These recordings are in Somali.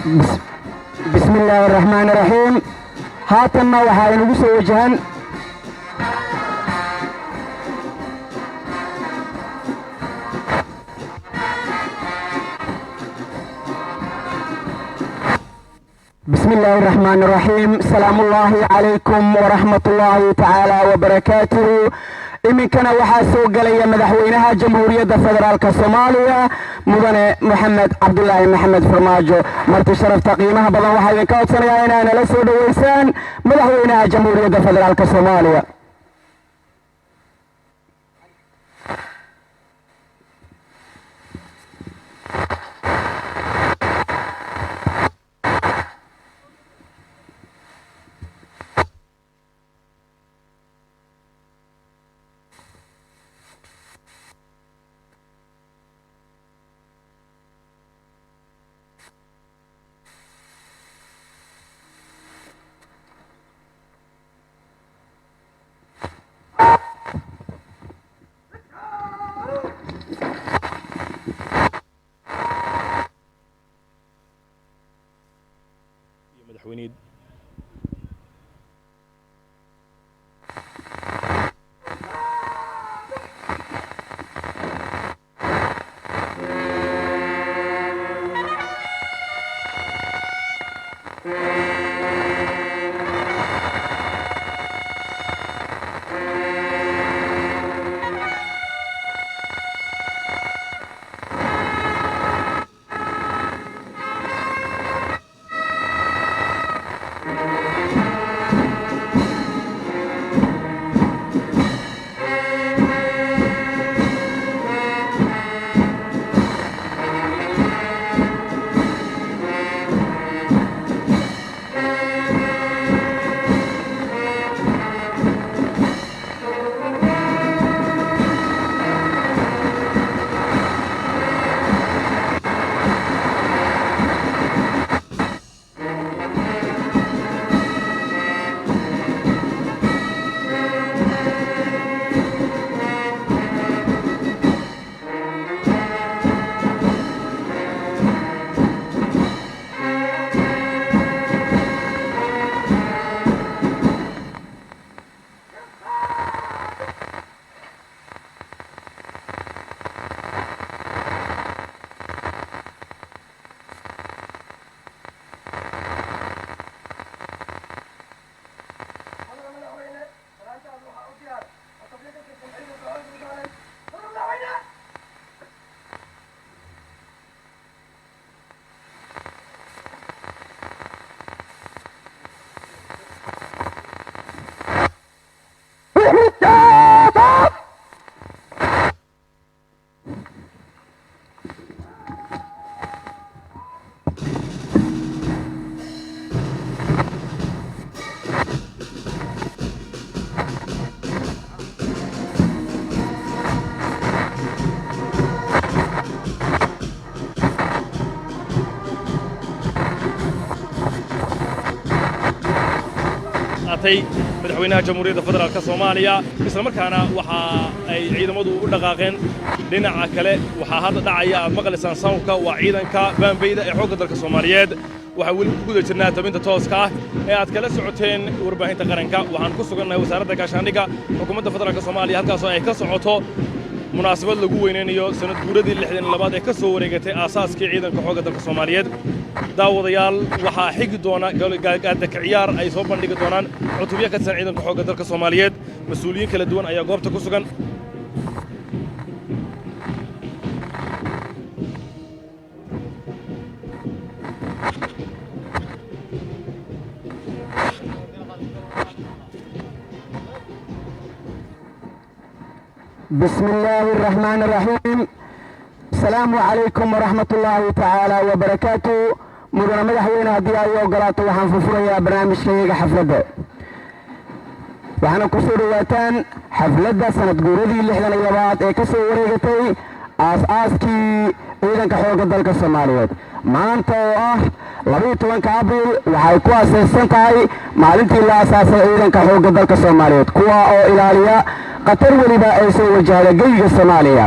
بسم الله الرحمن الرحيم. هاتنا وحاين وسو وجهان بسم الله الرحمن الرحيم. سلام الله عليكم ورحمة الله تعالى وبركاته. iminkana waxaa soo galaya madaxweynaha jamhuuriyadda federaalka Soomaaliya mudane Maxamed Cabdullaahi Maxamed Farmaajo. marti sharafta qiimaha badan waxaa idinka codsanayaa inaad nala soo dhaweysaan madaxweynaha jamhuuriyadda federaalka Soomaaliya. We need madaxweynaha jamhuuriyadda federaalka Soomaaliya isla markaana waxa ay ciidamadu u dhaqaaqeen dhinaca kale. waxaa hadda dhacaya aad maqlaysaan soundka waa ciidanka baanbayda ee xoogga dalka Soomaaliyeed. waxaa weli ku guda jirnaa tabinta tooska ah ee aad kala socoteen warbaahinta qaranka. waxaan ku sugannahay wasaaradda gaashaandhigga xukuumadda federaalka Soomaaliya halkaasoo ay ka socoto munaasabad lagu weyneynayo sanad guuradii 62 ee ka soo wareegatay aasaaskii ciidanka xoogga dalka Soomaaliyeed. daawadayaal waxaa xigi doona gaadaka ciyaar ay soo bandhigi doonaan cutubyo ka tirsan ciidanka xoogga dalka Soomaaliyeed. mas'uuliyiin kala duwan ayaa goobta ku sugan. بسم الله الرحمن الرحيم. السلام عليكم ورحمة الله تعالى وبركاته. مدن مدحوينه hadii ay ogolaato waxaan furfurayaa barnaamijkayga xafladda. waxaana ku soo dhawaataan xafladda sanad guuradii 62 ee ka soo wareegatay aas-aaskii ciidanka xoogga dalka Soomaaliyeed. maanta oo ah 12 abriil waxay ku aasaysan tahay maalintii la aasaasay ciidanka xoogga dalka Soomaaliyeed kuwa oo ilaaliya qatar waliba ay soo wajahda geyga Soomaaliya.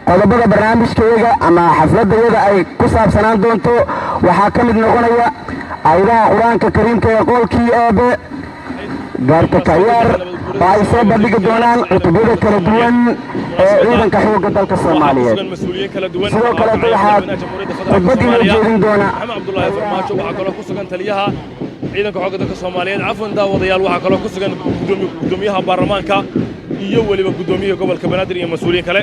qodobada barnaamijkayaga ama xafladayada ay ku saabsanaan doonto waxaa ka mid noqonaya aayadaha qur-aanka kariimka ee qowlkii eebe gaarta kayaar oo ay soo bandhigi doonaan cutubyada kala duwan ee ciidanka xoogga dalka Soomaaliyeed sidoo kale waxaa khudbad inoo jeedin doona maxamed cabdullaahi farmaajo waxaa kaloo ku sugan taliyaha ciidanka xoogga dalka Soomaaliyeed cafwan daawadayaal waxaa kaloo ku sugan gudoomiyaha baarlamaanka iyo waliba gudoomiyaha gobolka Banaadir iyo mas'uuliyiin kale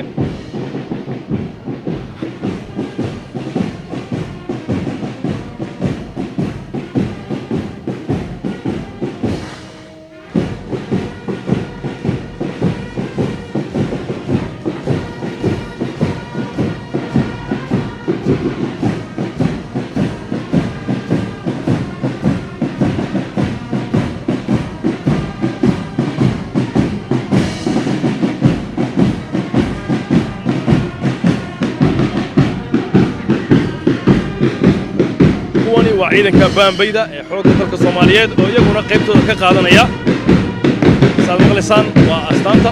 ciidanka baanbayda ee xoogga dalka Soomaaliyeed oo iyaguna qaybtooda ka qaadanaya saadaqlisan waa astaanta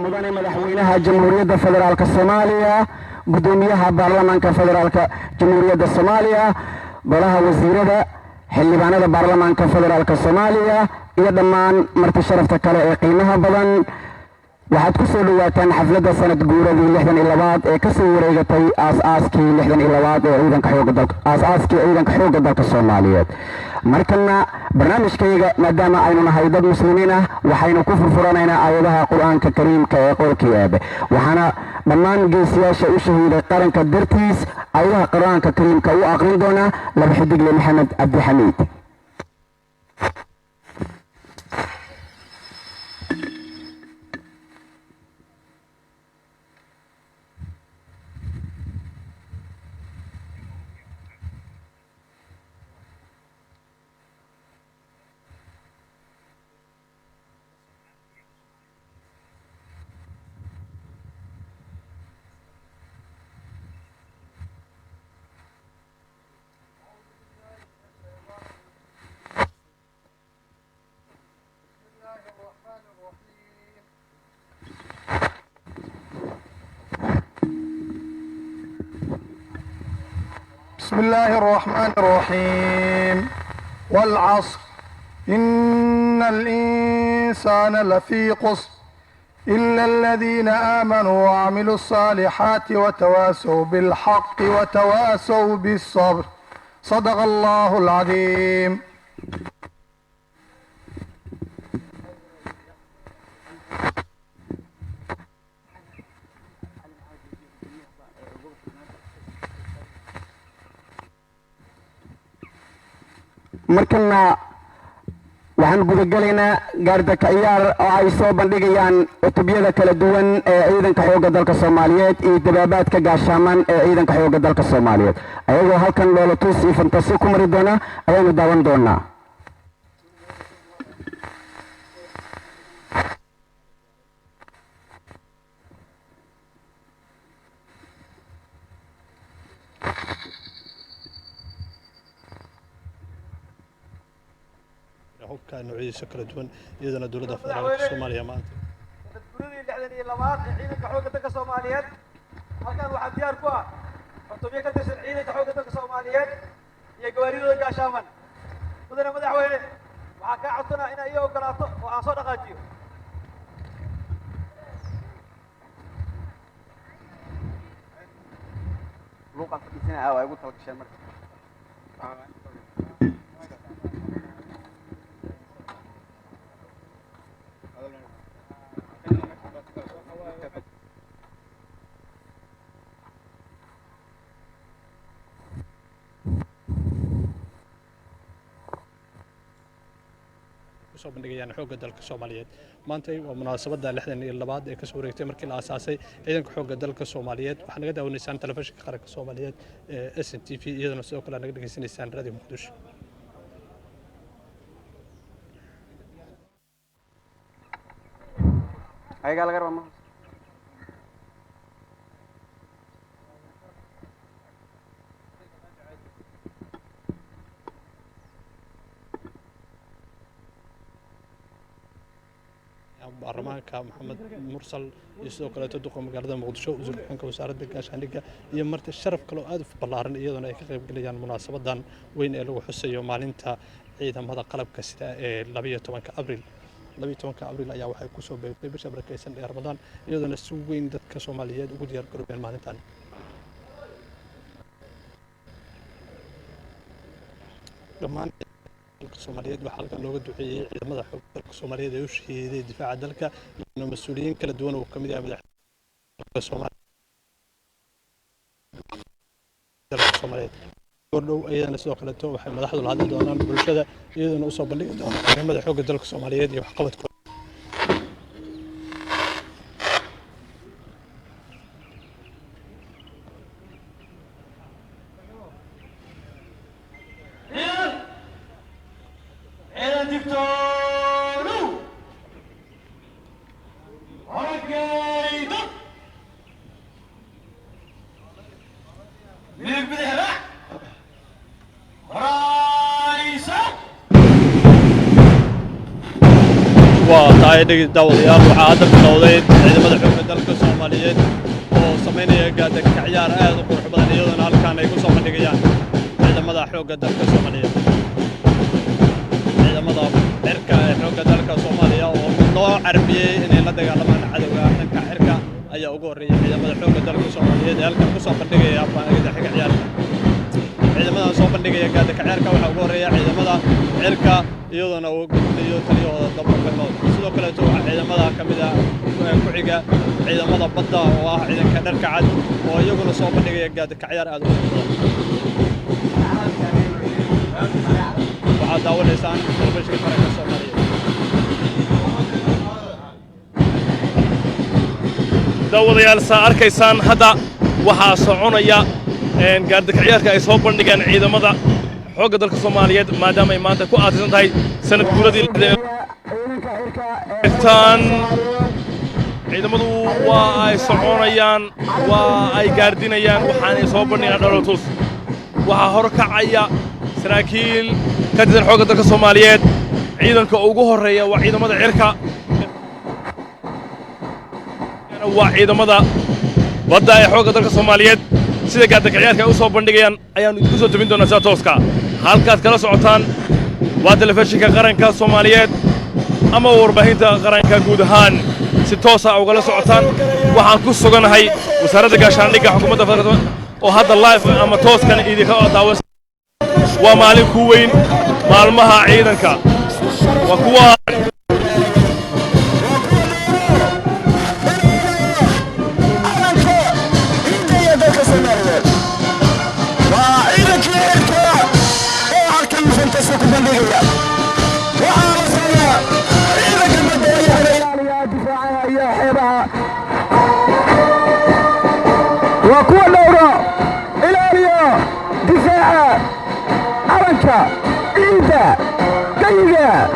mudane madaxweynaha jamhuuriyadda federaalka Soomaaliya gudoomiyaha baarlamaanka federaalka jamhuuriyadda Soomaaliya golaha wasiirada xildhibaanada baarlamaanka federaalka Soomaaliya iyo dhammaan marti sharafta kale ee qiimaha badan waxaad ku soo dhawaataan xafladda sanad guuradii 62 ee ka soo wareegatay aasaaskii 62 ee ciidanka xoogga dalka Soomaaliyeed markana barnaamijkayga maadaama aynu nahay dad muslimiin ah waxaynu ku furfuranaynaa aayadaha qur-aanka kariimka ee qowlkii eebe waxaana dhammaan geesiyaasha u shahiiday qaranka dartiis aayadaha qur-aanka kariimka u aqrin doona laba xidigle maxamed cabdixamiid بسم الله الرحمن الرحيم والعصر إن الإنسان لفي قصر إلا الذين آمنوا وعملوا الصالحات وتواسوا بالحق وتواسوا بالصبر صدق الله العظيم markana waxaan gudagalaynaa gaarda kayaar oo ay soo bandhigayaan cutubyada kala duwan ee ciidanka xoogga dalka Soomaaliyeed iyo dabaabaadka gaashaaman ee ciidanka xoogga dalka Soomaaliyeed ayagoo halkan loola tuus iyo fantasi ku mari doona ayaanu daawan doonaa hubka noocyadiisa kala duwan iyadana dowladda federaalka Soomaaliya maanta guuradii 62 ee ciidanka xoogga dalka Soomaaliyeed halkan waxaa diyaar ku ah cutubyo ka tirsan ciidanka xoogga dalka Soomaaliyeed iyo gawaaridooda gaashaaman mudane madaxweyne waxaa kaa codsanaa inay ii ogolaato oo aan soo dhaqaajiyo luuqan fadhiisana waa igu talagasheen marka soo bandhigayaan xoogga dalka Soomaaliyeed maanta waa munaasabada 62 ee ka soo wareegtay markii la aasaasay ciidanka xoogga dalka Soomaaliyeed waxaa naga daawanaysaan telefishinka qaranka Soomaaliyeed ee SNTV iyadana sidoo kale naga dhageysanaysaan radio Muqdisho ayagaa laga rabaa markaas baarlamaanka maxamed mursal iyo sidoo kaleeto duqa magaalada muqdisho wasiir ku-xigeenka wasaaradda gaashaandhigga iyo marti sharaf kale oo aad u ballaaran iyaduna ay ka qayb galayaan munaasabadan weyn ee lagu xusayo maalinta ciidamada qalabka sida ee 12 abriil 12 abriil ayaa waxay ku soo beegtay bisha barakeysan ee Ramadaan iyaduna si weyn dadka Soomaaliyeed ugu diyaar garoobeen maalintan dhammaan Soomaaliyeed waxa halkan looga duceeyay ciidamada xoogga Soomaaliyeed ee u shahiiday difaaca dalka iyo mas'uuliyiin kala duwan oo kamid ah madaxda Soomaaliyeed gordhow ayadana sidoo kale waxay madaxdu la hadli doonaan bulshada iyaduna u soo bandhigi doonaan ciidamada xoogga dalka Soomaaliyeed iyo waxqabadkooda وطايدي دوليال وعاد بالدولين ciidamada xoogga dalka Soomaaliyeed oo sameynaya gaadka ciyaar aad u qurux badan iyadoo halkaan ay ku soo bandhigayaan ciidamada xoogga dalka Soomaaliyeed ciidamada cirka ee xoogga dalka Soomaaliya oo loo carbiyay inay la dagaalamaan cadawga dhanka cirka ayaa ugu horeeyay ciidamada xoogga dalka Soomaaliyeed ee halkaan ku soo bandhigaya baahida xiga ciyaarta ciidamada soo bandhigaya gaadka ciyaarka waxa ugu horeeya ciidamada cirka iyadoo uu gudbiyo taliyada dabagalnooda sidoo kale waxa ciidamada kamid ah ku xiga ciidamada badda oo ah ciidanka dharka cad oo iyaguna soo bandhigaya gaadka ciyaar aad u badan waxa daawadeysaan telefishinka qaranka Soomaaliyeed daawadayaal saa arkaysaan hadda waxaa soconaya gaadka ciyaarka ay soo bandhigeen ciidamada xoogga dalka Soomaaliyeed maadaama ay maanta ku aadsan tahay sanad guuradii ciidamadu waa ay soconayaan waa ay gaardinayaan waxaana ay soo bandhigeen dhalotus waxa hor kacaya saraakiil ka tirsan xoogga dalka Soomaaliyeed ciidanka ugu horeeya waa ciidamada cirka waa ciidamada badda ee xoogga dalka Soomaaliyeed sida gaadka ciyaarka ay u soo bandhigayaan ayaan idinku soo tabin doonaa sida tooska halkaad kala socotaan waa telefishinka qaranka Soomaaliyeed ama warbaahinta qaranka guud ahaan si toos ah uga socotaan waxaan ku suganahay wasaaradda gaashaandhigga xukuumadda federaalka oo hadda live ama tooskan idinka daawas waa maalin ku weyn maalmaha ciidanka waa kuwa وكل دورة إلالية دفاع أرنكا إيدا كيدا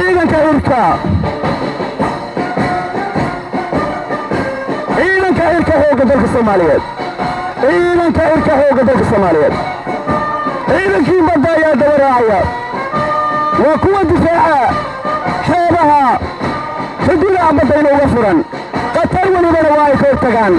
إيدا كإركا ciidanka irka xoogga dalka Soomaaliyeed ciidanka irka xoogga dalka Soomaaliyeed ciidankii badda ayaa daba raacaya waa kuwa difaaca xeebaha xuduudaha badda inooga furan qatar welibana waa ay ka hortagaan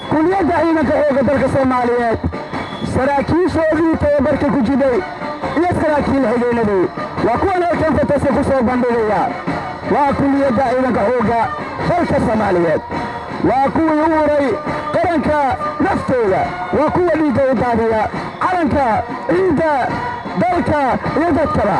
kuliyadda ciidanka xoogga dalka Soomaaliyeed saraakiishoodii tababarka ku jiray iyo saraakiil xigeenadii waa kuwan halkan fatase ku soo bandhigaya waa kulliyadda ciidanka xoogga dalka soomaaliyeed waa kuwii u huray qaranka naftooda waa kuwa dhiigga u daadiya calanka ciidda dalka iyo dadkaba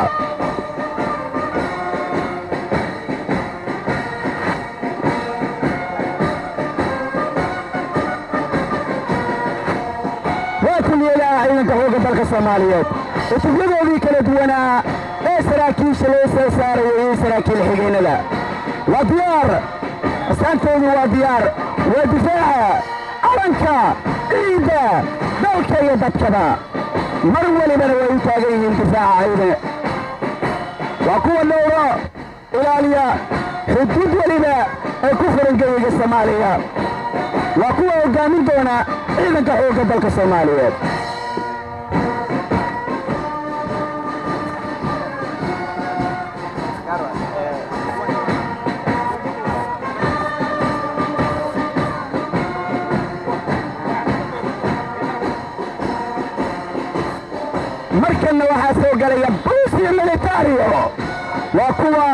waa kulliyadaha ciidanka xoogga dalka soomaaliyeed cutubyadoodii kala duwanaa ee saraakiisha loo soo saaraya iyo saraakiil xigeennada waa diyaar astaantoodu waa diyaar waa difaaca calanka ciidda dalka iyo dadkaba mar walibana way u taagan yihiin difaaca ciidan waa kuwa dhowro ilaaliya xuduud weliba ee ku furan geyiga soomaaliya waa kuwa hoggaamin doona ciidanka xoogga dalka soomaaliyeed markanna waxaa soo galaya booliis iyo militario waa kuwa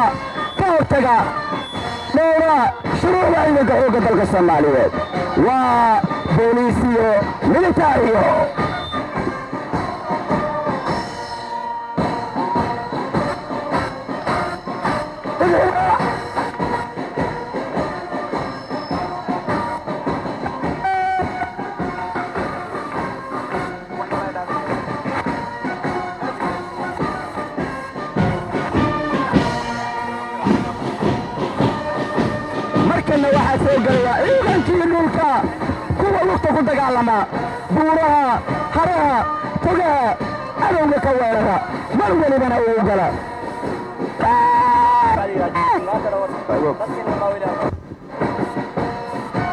ka hortaga dhowra shuruucda ciidanka xoogga dalka soomaaliyeed waa booliis iyo militario markanna waxaa soo galaya ciidankii dhulka kuwa lugta ku dagaalama buuraha haraha togaha cadowga ka weerara mar welibana uu gala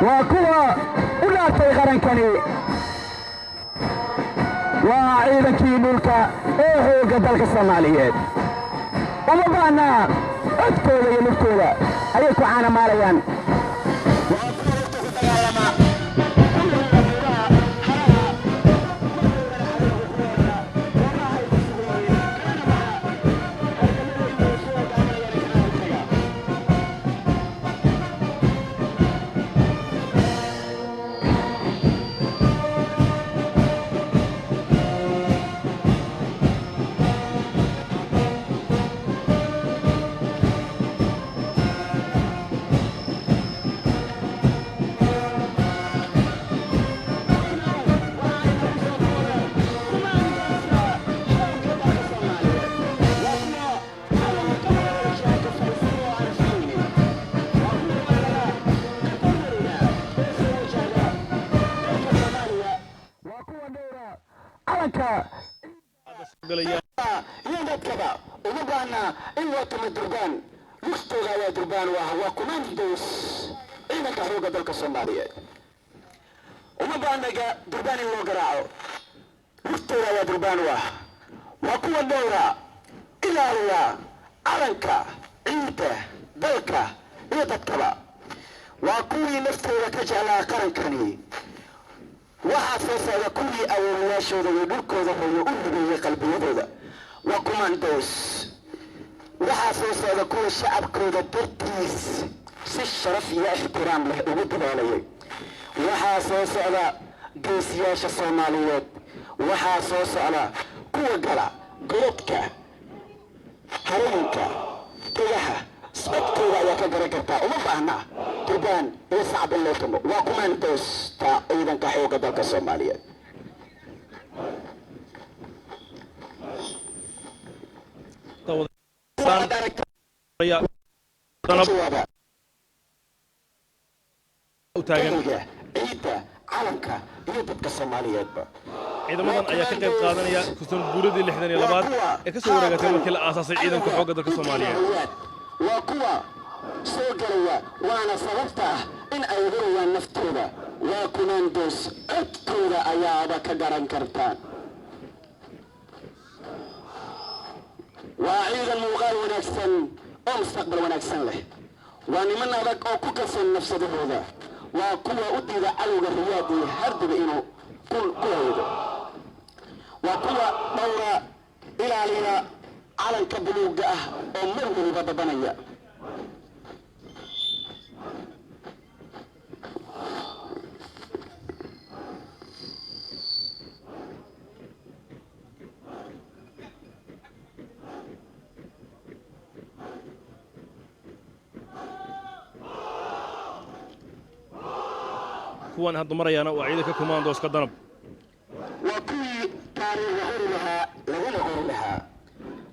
waa kuwa u dhaartay qarankani waa ciidankii dhulka ee xoogga dalka soomaaliyeed uma baahna codkooda iyo lugtooda ayay ku caanamaalayaan iyo dadkaba uma baahna in loo tamo durbaan lugtooda ayaa durbaan u ah waa commandos ciidanka xoogga dalka soomaaliyeed uma baahna durbaan in loo garaaco lugtooda ayaa durbaan u ah waa kuwa dhowra ilaaliya calanka ciidda dalka iyo dadkaba waa kuwii naftooda ka jeclaa qarankani waxaa soo socda kuwii awoowayaashooda iyo dhulkooda hooyo u hibeeyey qalbiyadooda waa commandos waxaa soo socda kuwa shacabkooda dartiis si sharaf iyo ixtiraam leh ugu dadaalayay waxaa soo socda geesiyaasha soomaaliyeed waxaa soo socda kuwa gala godadka harooyinka tegaha socodkooda ayaa ka garan kartaa uma baahna durbaan iyo sacab in loo tumo waa commandos ta ciidanka xoogga dalka soomaaliyeed ciidda calanka iyo dadka soomaaliyeedba ciidamadan ayaa ka qayb qaadanaya kusan guuradii 62 ee ka soo wareegatay markii la aasaasay ciidanka xoogga dalka soomaaliyeed waa kuwa soo galaya waana sababta ah in ay hurayaan naftooda waa commandos codkooda ayaaba ka garan kartaan waa ciidan muuqaal wanaagsan oo mustaqbal wanaagsan leh waa niman adag oo ku kalsoon nafsadahooda waa kuwa u diida cadowga riyaad iyo hardiga inuu ku haydo waa kuwa dhowra ilaaliya calanka buluugga ah oo mar waliba babanaya. kuwan hadda marayaana waa ciidanka commandoska danab waa kuwii taariikh hori lahaa laguna qori lahaa,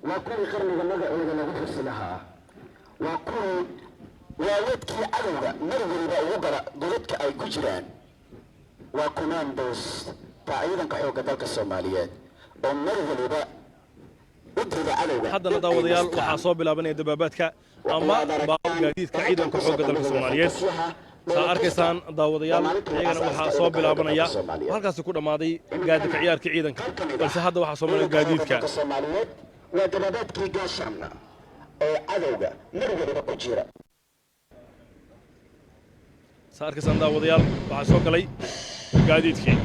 waa kuwii qarniga magacooda lagu xusi lahaa, waa kuwii waawadkii cadowga mar waliba ugu gala godadka ay ku jiraan. waa commandos taa ciidanka xoogga dalka Soomaaliyeed oo mar waliba u dida cadowga. haddana daawadayaal waxaa soo bilaabanaya dabaabaadka ama gaadiidka ciidanka xoogga dalka Soomaaliyeed. saa arkaysaan daawadayaal iyagana waxaa soo bilaabanaya halkaasi ku dhammaaday gaadiidka ciyaarka ciidanka, balse hadda waxaa soo maraya gaadiidka. waa dabaabaadkii gaashaamna oo cadowga mar waliba ku jira. saa arkaysaan daawadayaal waxaa soo galay gaadiidkii.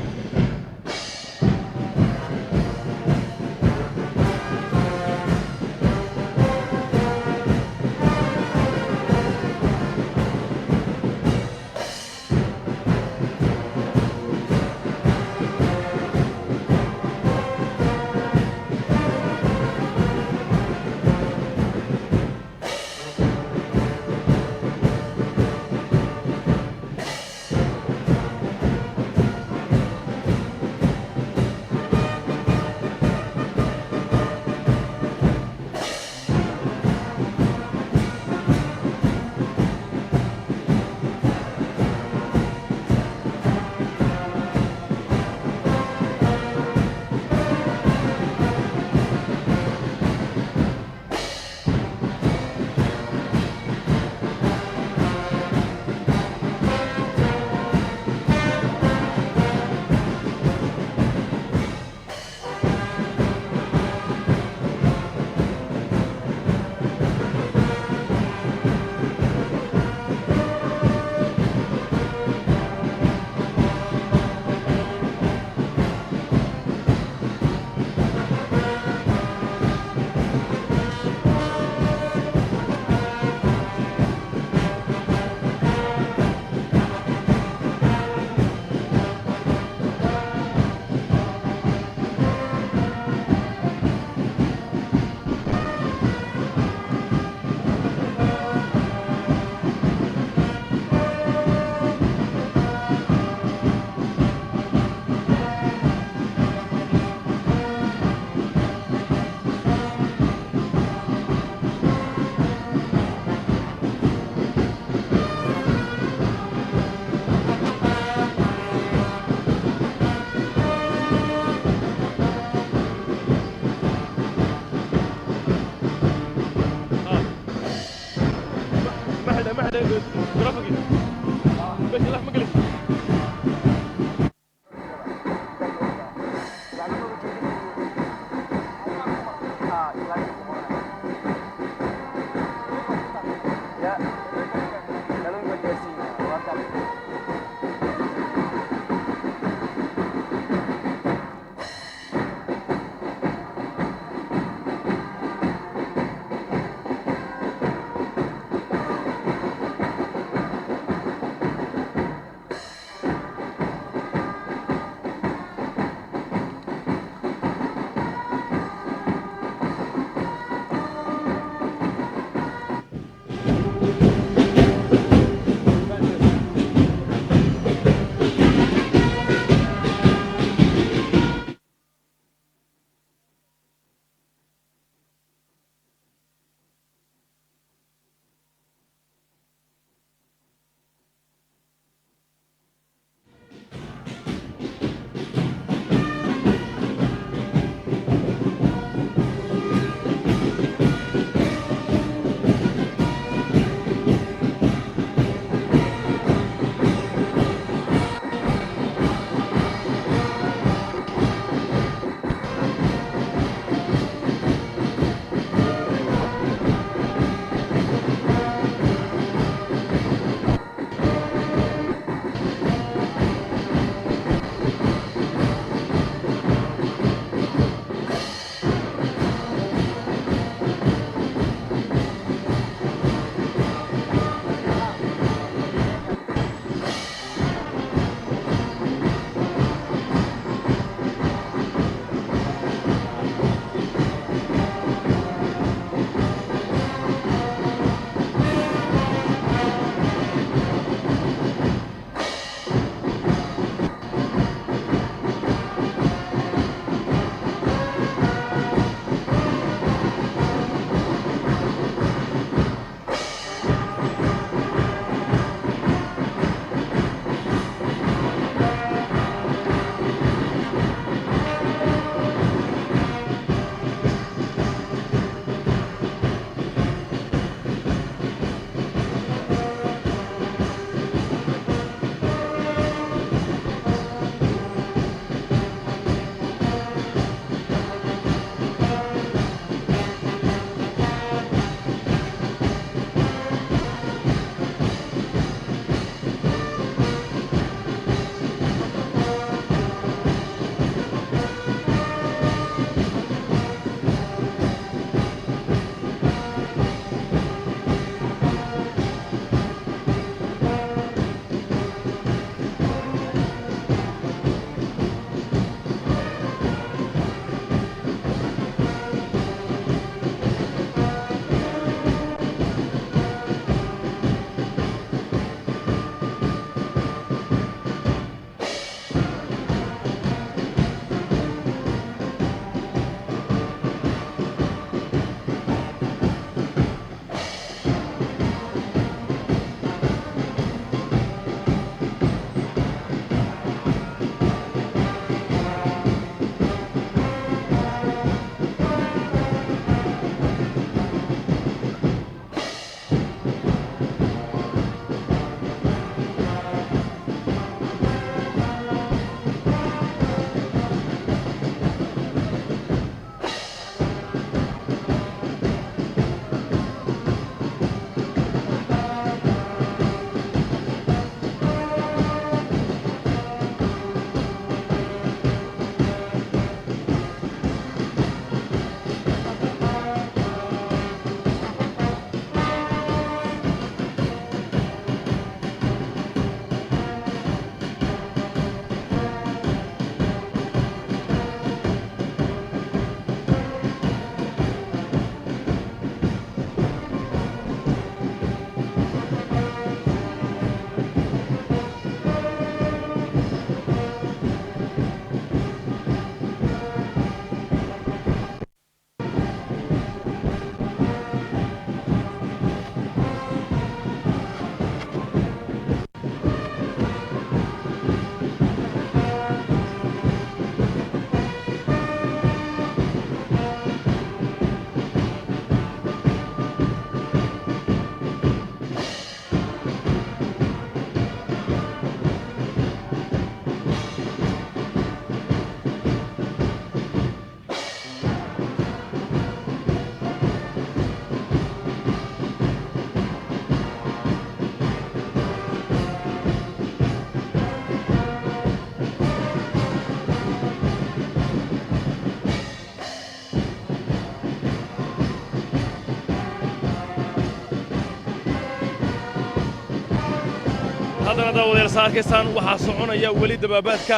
haddana daawadeer saa arkaysaan waxaa soconaya weli dabaabaadka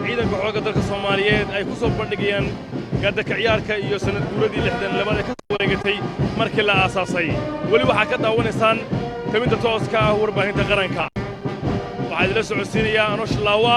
ciidanka xoogga dalka Soomaaliyeed ay ku soo bandhigayaan gaadaka ciyaarka iyo sanad guuradii 62 ee ka soo wareegatay markii la aasaasay weli waxaa ka daawanaysaan tabinta tooska ah warbaahinta qaranka waxaa idila socodsiinaya Anosh Laawa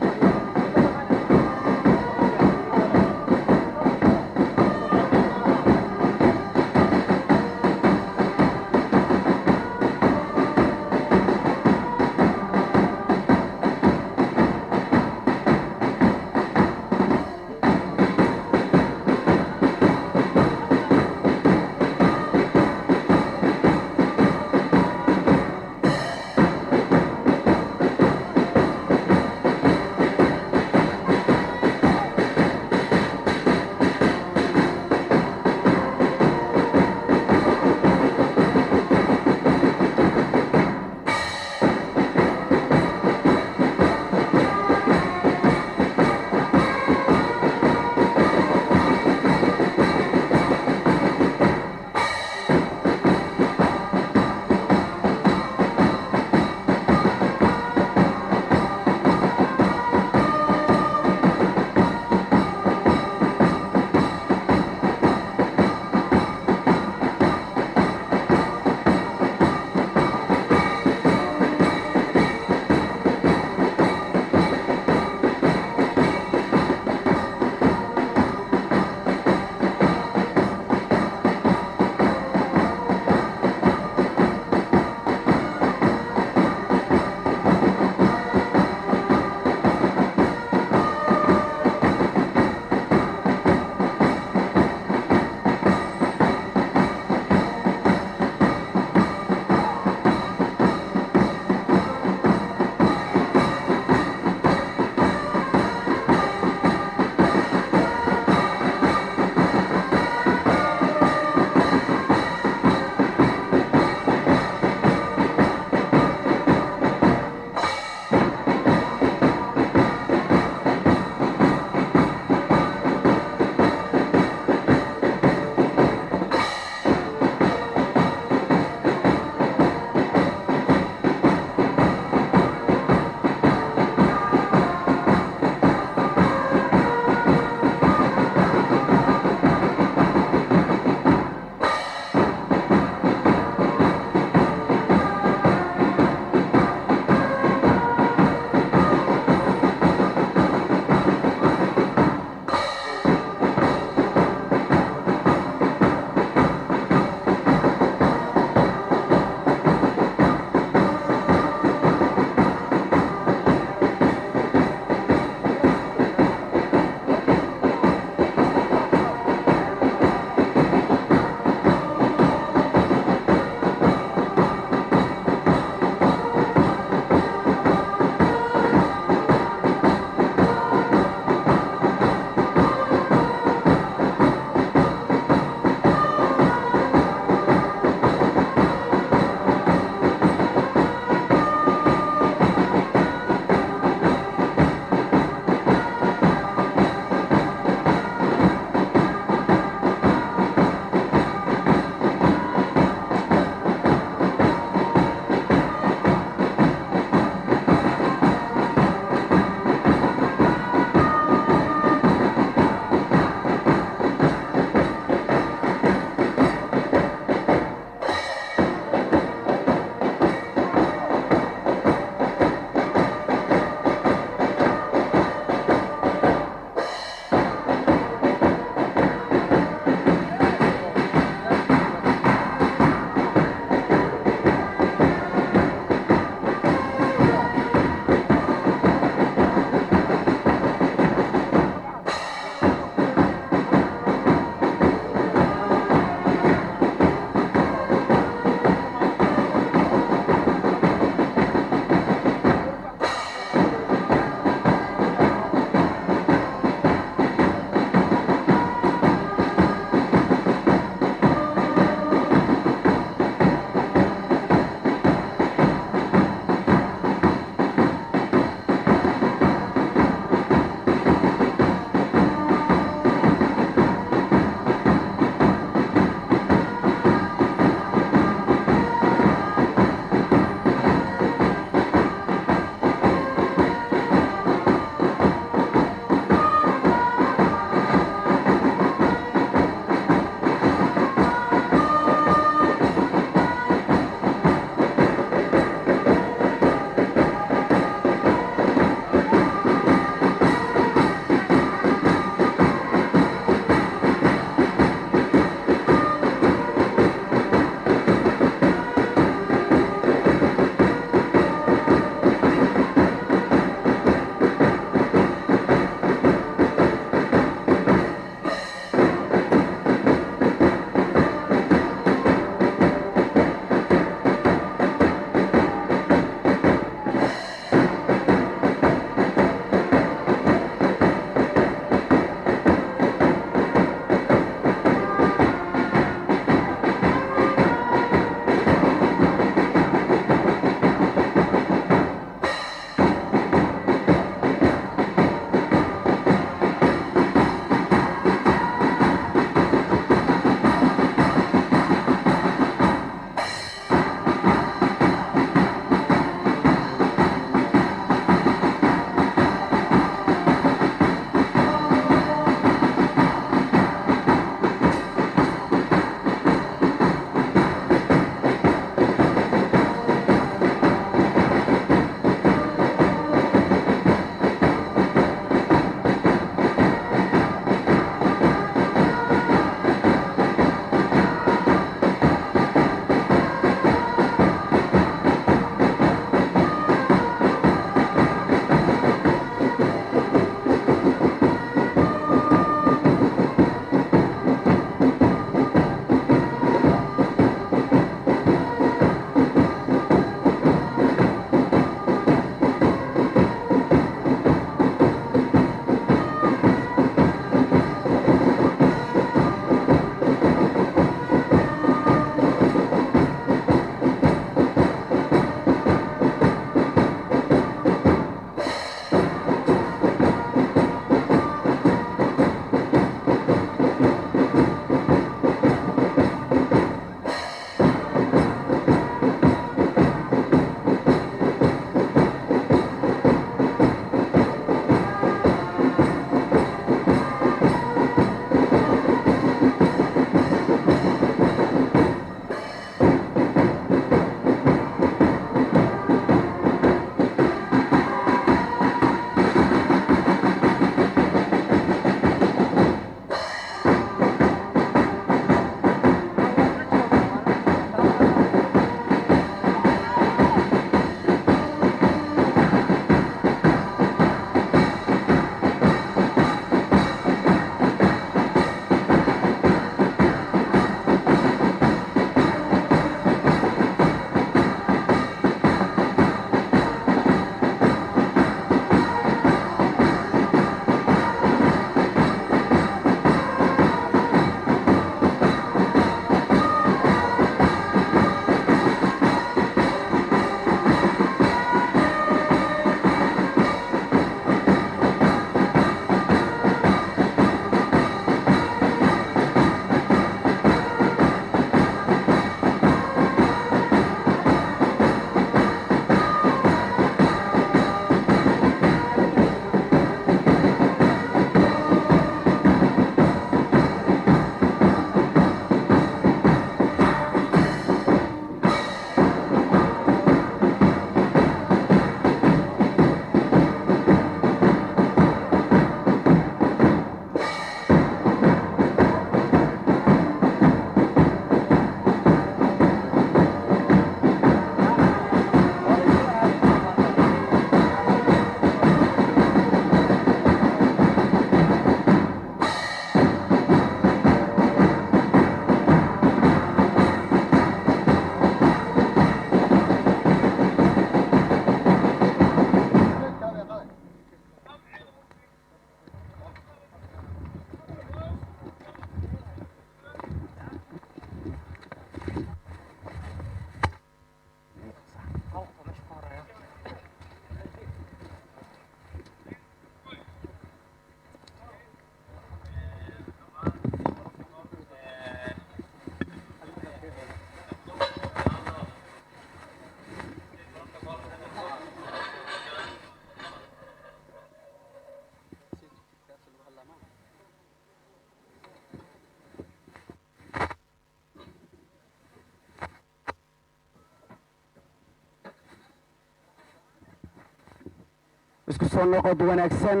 isku soo noqod wanaagsan.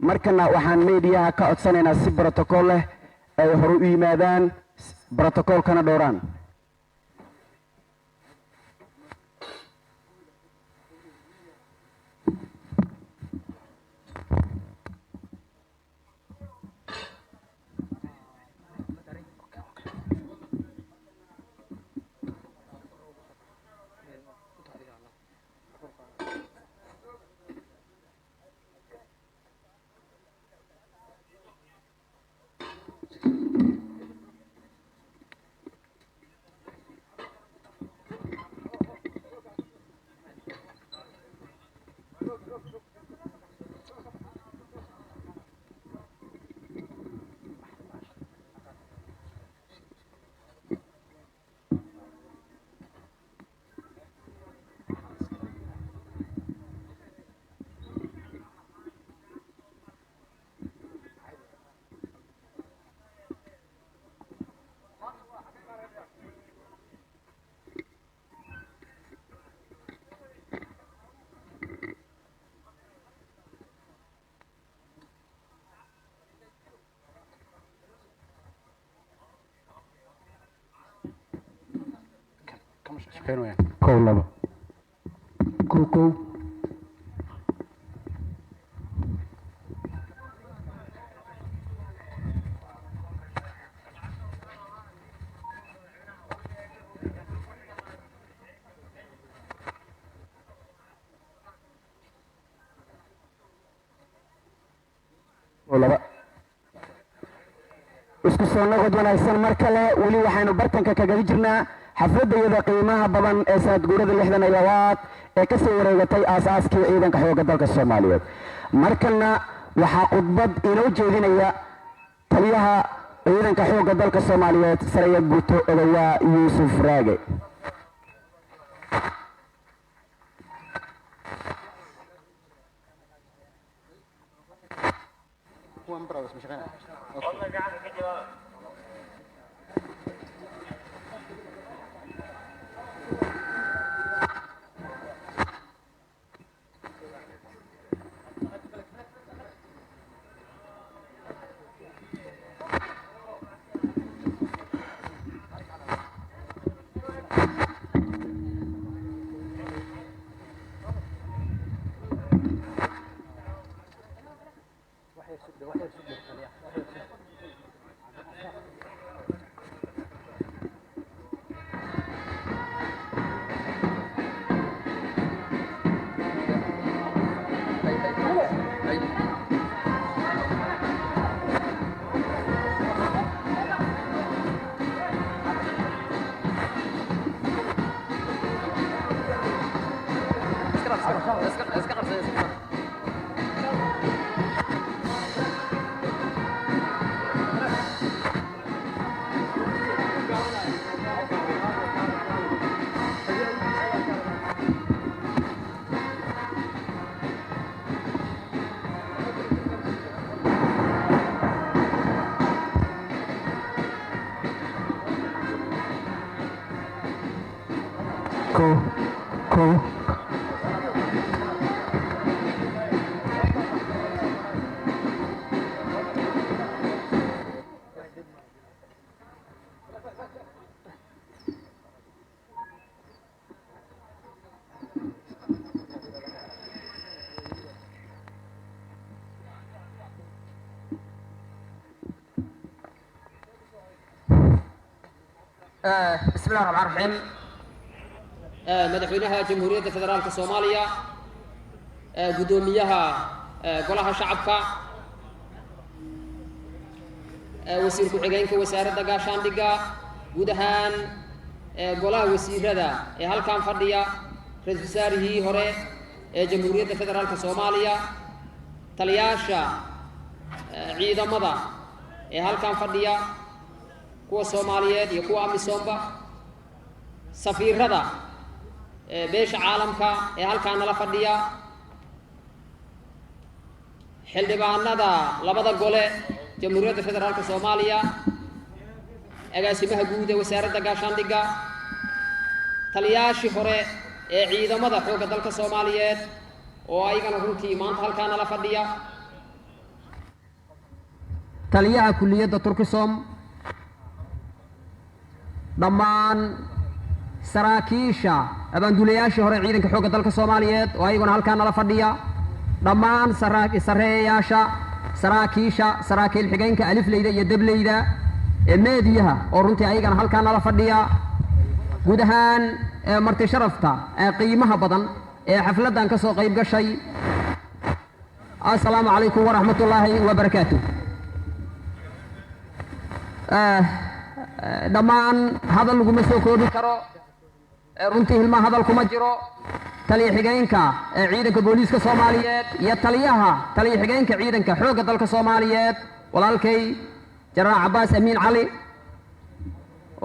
markana waxaan meediyaha ka codsanaynaa si brotokool leh ay hore u yimaadaan, brotokoolkana dhowraan. kow laba kow laba. isku soo noqod wanaagsan mar kale. weli waxaanu bartanka kaga jirnaa xafladayada qiimaha badan ee sanadguurada 62 ee ka soo wareegatay aasaaskii ciidanka xoogga dalka Soomaaliyeed. markana waxaa khudbad inoo jeedinaya taliyaha ciidanka xoogga dalka Soomaaliyeed Saraya Guuto Odayaa Yuusuf Raage. بسم الله الرحمن الرحيم. مدحوينها جمهورية فدرالك الصومالية قدوميها قولها شعبك وسير كحجينك وسائر دقاشان دقا ودهان قولها وسير هذا هل كان فرديا رئيس وزاره هوري جمهورية فدرالك الصومالية تلياشا عيد مضى هل كان فرديا kuwa Soomaaliyeed iyo kuwa amisoomba safiirada beesha caalamka ee halkaan la fadhiya xildhibaanada labada gole Jamhuuriyadda Federaalka Soomaaliya agaasimaha guud ee wasaaradda gaashaandhigga taliyaashii hore ee ciidamada xoogga dalka Soomaaliyeed oo ayagana runtii maanta halkaa nala fadhiya taliyaha kulliyadda turkisom dhammaan saraakiisha abaanduulayaashii hore ciidanka xoogga dalka soomaaliyeed oo ayaguna halkaa nala fadhiya dhammaan sarreeyayaasha saraakiisha saraakiil xigeenka alifleyda iyo dableyda ee meediyaha oo runtii ayagana halkaa nala fadhiya guud ahaan marti sharafta ee qiimaha badan ee xafladdan ka soo qayb gashay assalaamu calaykum waraxmatullaahi wabarakaatuh dhammaan hadal laguma soo koobi karo runtii hilmaa hadal kuma jiro taliya xigeenka ciidanka booliiska soomaaliyeed iyo taliya xigeenka ciidanka xoogga dalka soomaaliyeed walaalkay jenaraal cabbaas amiin cali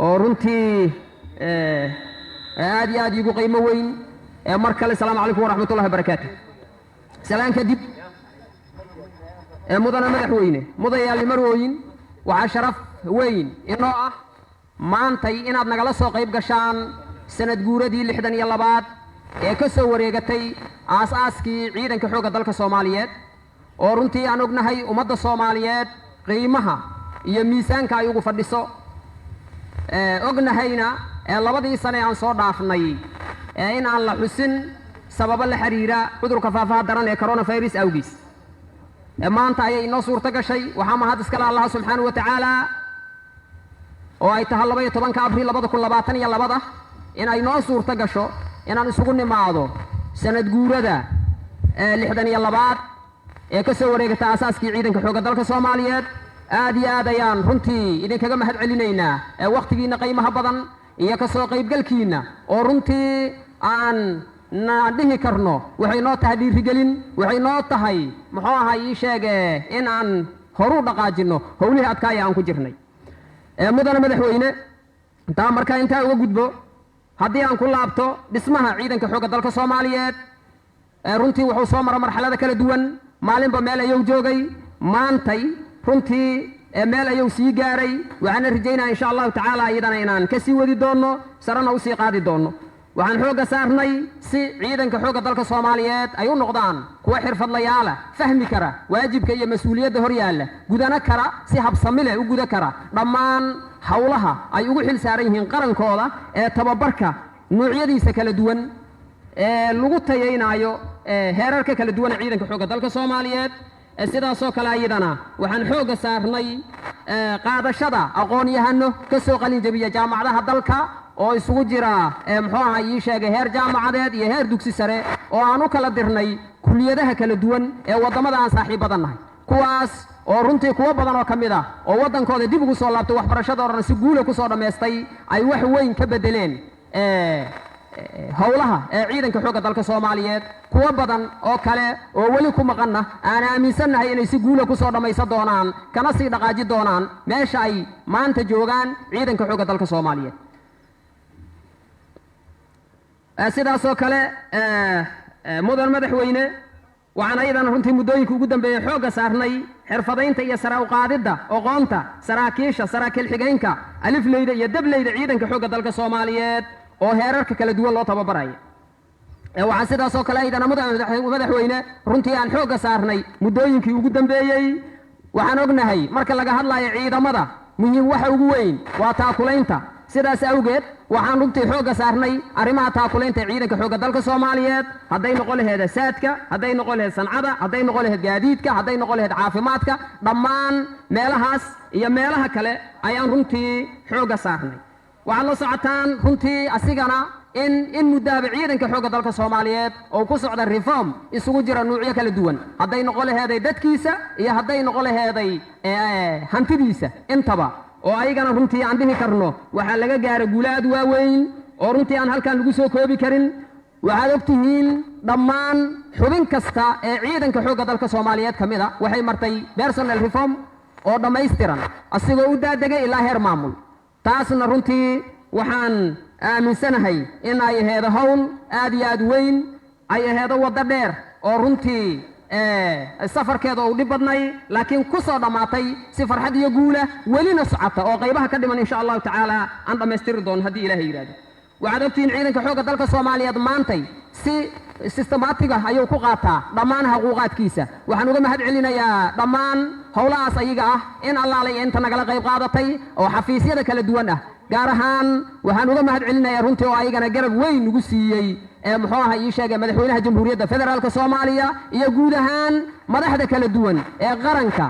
oo runtii aad iyo aad iigu qiimo weyn mar kale asalaamu calaykum waraxmatullahi wabarakaatu salaan kadib mudana madaxweyne mudayaal marwooyin waxaa sharaf weyn inoo ah maantay inaad nagala soo qayb gashaan sanad guuradii 62 ee ka soo wareegatay aas-aaskii ciidanka xoogga dalka soomaaliyeed oo runtii aan ognahay ummadda soomaaliyeed qiimaha iyo miisaanka ay ugu fadhiso ognahayna labadii sane aan soo dhaafnay in aan la xusin sababo la xiriira cudurka faafaha daran ee coronavirus awgiis maanta ayay inoo suurto gashay waxaa mahad iskale allah subxaanahu wa tacaala oo ay tahay 12 abriil 2022 in ay noo suurto gasho inaan isugu nimaado sanad guurada 62 ee ka soo wareegata aasaaskii ciidanka xoogga dalka soomaaliyeed aad iyo aad ayaan runtii idinkaga mahad celinaynaa waqtigiina qiimaha badan iyo ka soo qaybgalkiina oo runtii aan dhihi karno waxay noo tahay dhiirigelin waxay noo tahay muxuu ahaa ii sheege in aan horu dhaqaajino howlihii adkaaya aan ku jirnay mudana madaxweyne markaa intaa uga gudbo haddii aan ku laabto dhismaha ciidanka xoogga dalka soomaaliyeed runtii wuxuu soo mara marxalada kala duwan maalinba meel ayuu joogay maantay runtii meel ayuu sii gaaray waxaana rajaynaa insha allahu tacaala iyadana inaan ka sii wadi doonno sarena usii qaadi doonno waxaan xoogga saarnay si ciidanka xoogga dalka soomaaliyeed ay u noqdaan kuwa xirfadlayaala fahmi kara waajibka iyo mas-uuliyadda hor yaalla gudana kara si habsami leh u guda kara dhammaan howlaha ay ugu xil saaran yihiin qarankooda ee tababarka nuucyadiisa kala duwan ee lagu tayaynaayo heerarka kala duwan ee ciidanka xoogga dalka soomaaliyeed sidaasoo kale ayadana waxaan xoogga saarnay qaadashada aqoon-yahano ka soo qalin jabiya jaamacadaha dalka oo isugu jira muxuu ahaa ii sheegay heer jaamacadeed iyo heer dugsi sare oo aan u kala dirnay kuliyadaha kala duwan ee waddamada aan saaxiibadan nahay kuwaas oo runtii kuwo badan oo ka mid ah oo waddankooda dib ugu soo laabtay waxbarashada oo dhan si guula ku soo dhammaystay ay wax weyn ka beddeleen howlaha ciidanka xoogga dalka soomaaliyeed kuwo badan oo kale oo weli ku maqanna aan aaminsannahay inay si guula ku soo dhammaysan doonaan kana sii dhaqaaji doonaan meesha ay maanta joogaan ciidanka xoogga dalka soomaaliyeed sidaasoo kale mudan madaxweyne waxaan ayadana runtii muddooyinka ugu dambeeyey xoogga saarnay xirfadaynta iyo sara uqaadidda aqoonta saraakiisha saraakiil xigeenka alifleyda iyo dableyda ciidanka xoogga dalka soomaaliyeed oo heerarka kala duwan loo tababaraya waxaan sidaasoo kale ayadana madaxweyne runtii aan xoogga saarnay muddooyinkii ugu dambeeyey waxaan ognahay marka laga hadlayo ciidamada muhiim waxa ugu weyn waa taakulaynta sidaas awgeed waxaan runtii xoogga saarnay arrimaha taakulaynta ciidanka xoogga dalka soomaaliyeed hadday noqon laheed saadka hadday noqon laheed sancada hadday noqon laheed gaadiidka hadday noqon laheed caafimaadka dhammaan meelahaas iyo meelaha kale ayaan runtii xoogga saarnay waxaad la socotaan runtii asigana in muddaaba ciidanka xoogga dalka soomaaliyeed oo ku socda reform isugu jira nuucyo kala duwan hadday noqon laheeday dadkiisa iyo hadday noqon laheeday hantidiisa intaba oo ayagana runtii aan dhihi karno waxaa laga gaara guulo aad waaweyn oo runtii aan halkan lagu soo koobi karin waxaad og tihiin dhammaan xubin kasta ee ciidanka xoogga dalka soomaaliyeed ka mid a waxay martay personal reform oo dhammaystiran asigoo u daadegay ilaa heer maamul taasna runtii waxaan aaminsanahay in ay aheedo hawl aad iyo aad weyn ay aheedo waddo dheer oo runtii safarkeeda uu dhib badnay laakiin ku soo dhammaatay si farxad iyo guula welina socota oo qaybaha ka dhiman insha allahu tacaala aan dhammaystiri doono haddii ilaahay yidhahdo waxaad ogtihiin ciidanka xoogga dalka soomaaliyeed maantay si systematic ah ayuu ku qaataa dhammaan xuquuqaadkiisa waxaan uga mahad celinayaa dhammaan howlahaas ayaga ah in allaalay inta nagala qayb qaadatay oo xafiisyada kala duwan ah gaar ahaan waxaan uga mahad celinayaa runtii oo ayagana garab weyn ugu siiyey muxuu ahaa ii sheegay madaxweynaha jamhuuriyadda federaalka soomaaliya iyo guud ahaan madaxda kala duwan ee qaranka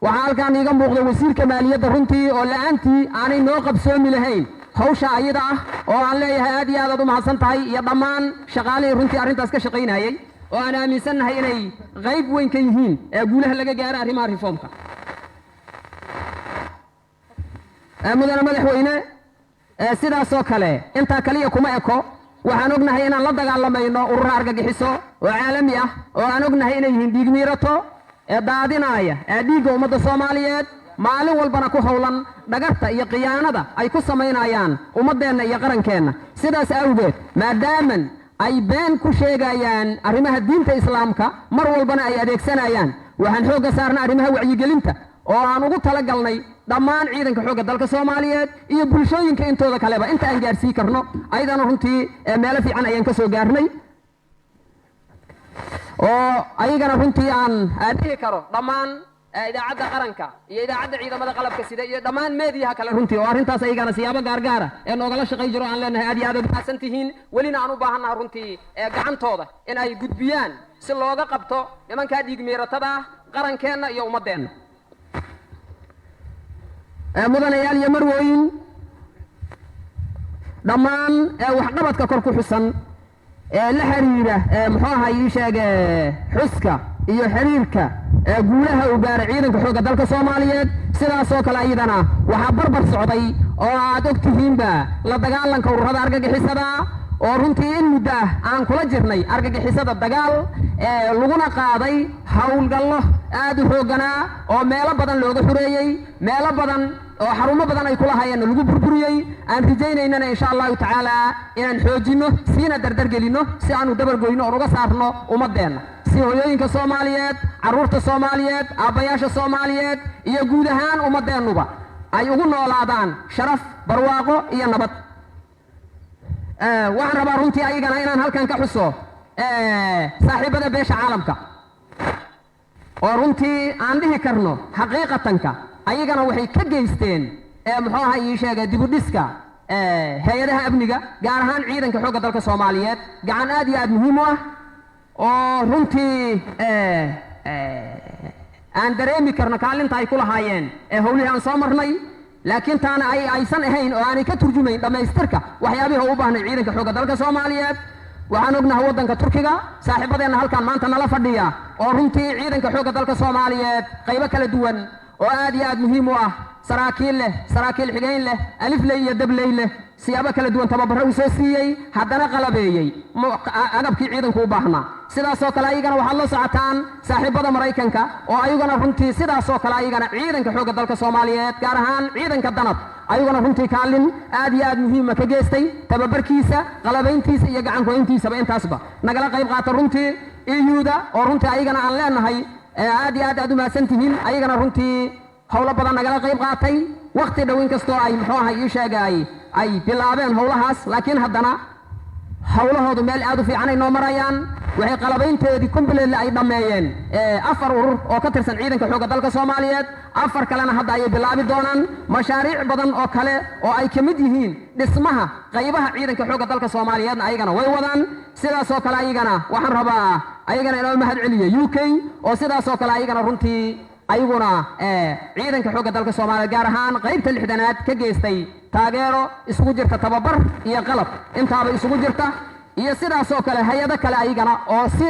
waxaa halkaan iiga muuqda wasiirka maaliyadda runtii oo la'aantii aanay noo qabsoomi lahayn hawsha ayada ah oo aan leeyahay aad iyo aad aad u mahadsan tahay iyo dhammaan shaqaalihii runtii arrintaas ka shaqaynayay oo aan aaminsannahay inay qayb weyn ka yihiin ee guulaha laga gaaro arrimaha reformka mudane madaxweyne sidaasoo kale intaa kaliya kuma eko waxaan ognahay inaan la dagaalamayno urura argagixiso oo caalami ah oo aan ognahay inay yihiin dhiig miirato ee daadinaya ee dhiigga ummadda soomaaliyeed maalin walbana ku howlan dhagarta iyo khiyaanada ay ku samaynayaan ummaddeenna iyo qarankeenna sidaas awgeed maadaaman ay been ku sheegayaan arrimaha diinta islaamka mar walbana ay adeegsanayaan waxaan xoogga saarna arrimaha wacyigelinta oo aan ugu talagalnay dhammaan ciidanka xoogga dalka soomaaliyeed iyo bulshooyinka intooda kaleba inta aan gaarsii karno ayadana runtii meelo fiican ayaan ka soo gaarnay oo ayagana runtii aan dhihi karo dhammaan idaacadda qaranka iyo idaacadda ciidamada qalabka sida iyo dhammaan meediyaha kale runtii oo arrintaas ayagana siyaabo gaargaara ee noogala shaqay jiro aan leenahay aad iyo aad u mahadsan tihiin welina aan u baahannaha runtii gacantooda in ay gudbiyaan si looga qabto nimankaa dhiig miiratada ah qarankeenna iyo ummaddeenna mudanayaal iyo marwooyin dhammaan waxqabadka kor ku xusan ee la xiriira muxuu ahaa ii sheege xuska iyo xiriirka guulaha uu gaaray ciidanka xoogga dalka soomaaliyeed sidaasoo kale ayadana waxaa barbar socday oo aad og tihiinba la dagaalanka ururada argagixisada oo runtii in muddo ah aan kula jirnay argagixisada dagaal laguna qaaday howlgallo aad u xoogganaa oo meelo badan looga xureeyey meelo badan oo xarumo badan ay kula hayeenna lagu burburiyey aan rajaynaynana insha allahu tacaala inaan xoojinno siina dardargelinno si aanu dabargoyno oon uga saarno ummaddeenna si hooyooyinka soomaaliyeed carruurta soomaaliyeed aabbayaasha soomaaliyeed iyo guud ahaan ummaddeennuba ay ugu noolaadaan sharaf barwaaqo iyo nabad waxaan rabaa runtii ayagana inaan halkan ka xuso saaxiibada beesha caalamka oo runtii aan dhihi karno xaqiiqatanka ayagana waxay ka geysteen muxuu ahaa ii sheegay dibudhiska hay-adaha amniga gaar ahaan ciidanka xoogga dalka soomaaliyeed gacan aad iyo aad muhiim u ah oo runtii aan dareemi karno kaalinta ay ku lahaayeen howlihii aan soo marnay laakiin taana aysan ahayn oo aanay ka turjumayn dhammaystirka waxyaabihii u baahnay ciidanka xoogga dalka soomaaliyeed waxaan ognahay waddanka turkiga saaxiibadeenna halkaan maanta nala fadhiya oo runtii ciidanka xoogga dalka soomaaliyeed qaybo kala duwan oo aad iyo aad muhiim u ah saraakiil leh saraakiil xigayn leh alifley iyo dabley leh siyaabo kala duwan tababarro uu soo siiyey haddana qalabeeyey agabkii ciidanku u baahnaa sidaasoo kale ayagana waxaad la socotaan saaxiibada maraykanka oo ayagana runtii sidaasoo kale ayagana ciidanka xoogga dalka soomaaliyeed gaar ahaan ciidanka danab ayaguna runtii kaalin aad iyo aad muhiima ka geystay tababarkiisa qalabayntiisa iyo gacankoyntiisaba intaasba nagala qayb qaata runtii iyuuda oo runtii ayagana aan leenahay aad iyo aad u mahadsan tihiin ayagana runtii howlo badan nagala qayb qaatay wakti dhow in kastoo ay muxuu ahay ii sheegay ay bilaabeen howlahaas laakiin haddana howlahoodu meel aad u fiican ay noo marayaan waxay qalabaynteedii kumbaleedle ay dhammeeyeen 4 urur oo ka tirsan ciidanka xoogga dalka soomaaliyeed 4 kalena hadda ayay bilaabi doonaan mashaariic badan oo kale oo ay ka mid yihiin dhismaha qaybaha ciidanka xoogga dalka soomaaliyeedna ayagana way wadaan sidaasoo kale ayagana waxaan rabaa ayagana inoo mahad celiyo UK oo sidaasoo kale ayagana runtii ayaguna ciidanka xoogga dalka soomaaliyeed gaar ahaan qaybta 6aad ka geystay taageero isugu jirta tababar iyo qalab intaaba isugu jirta iyo sidaasoo kale hay-ado kale ayagana oo si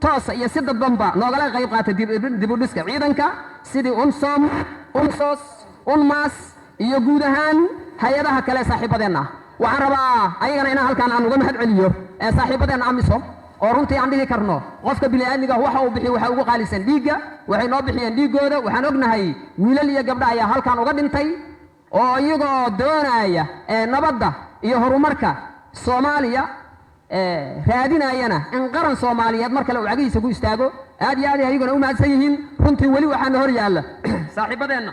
toosa iyo si dadbanba noogala qayb qaatay dibudhiska ciidanka sidii unsom unsos unmas iyo guud ahaan hay-adaha kale saaxiibadeenna waxaan rabaa ayagana inaan halkaan aan uga mahad celiyo saaxiibadeenna amisom oo runtii aan dhihi karno qofka bini'aadmiga waxa uu bixiyo waxa ugu qaalisan dhiigga waxay noo bixiyeen dhiiggooda waxaan ognahay wiilal iyo gabdha ayaa halkaan uga dhintay oo iyagoo doonaya nabadda iyo horumarka soomaaliya raadinayana in qaran soomaaliyeed mar kale uu cagihiisa ku istaago aad iyo aad ay ayaguna u mahadsan yihiin runtii weli waxaana hor yaalla saaxiibadeenna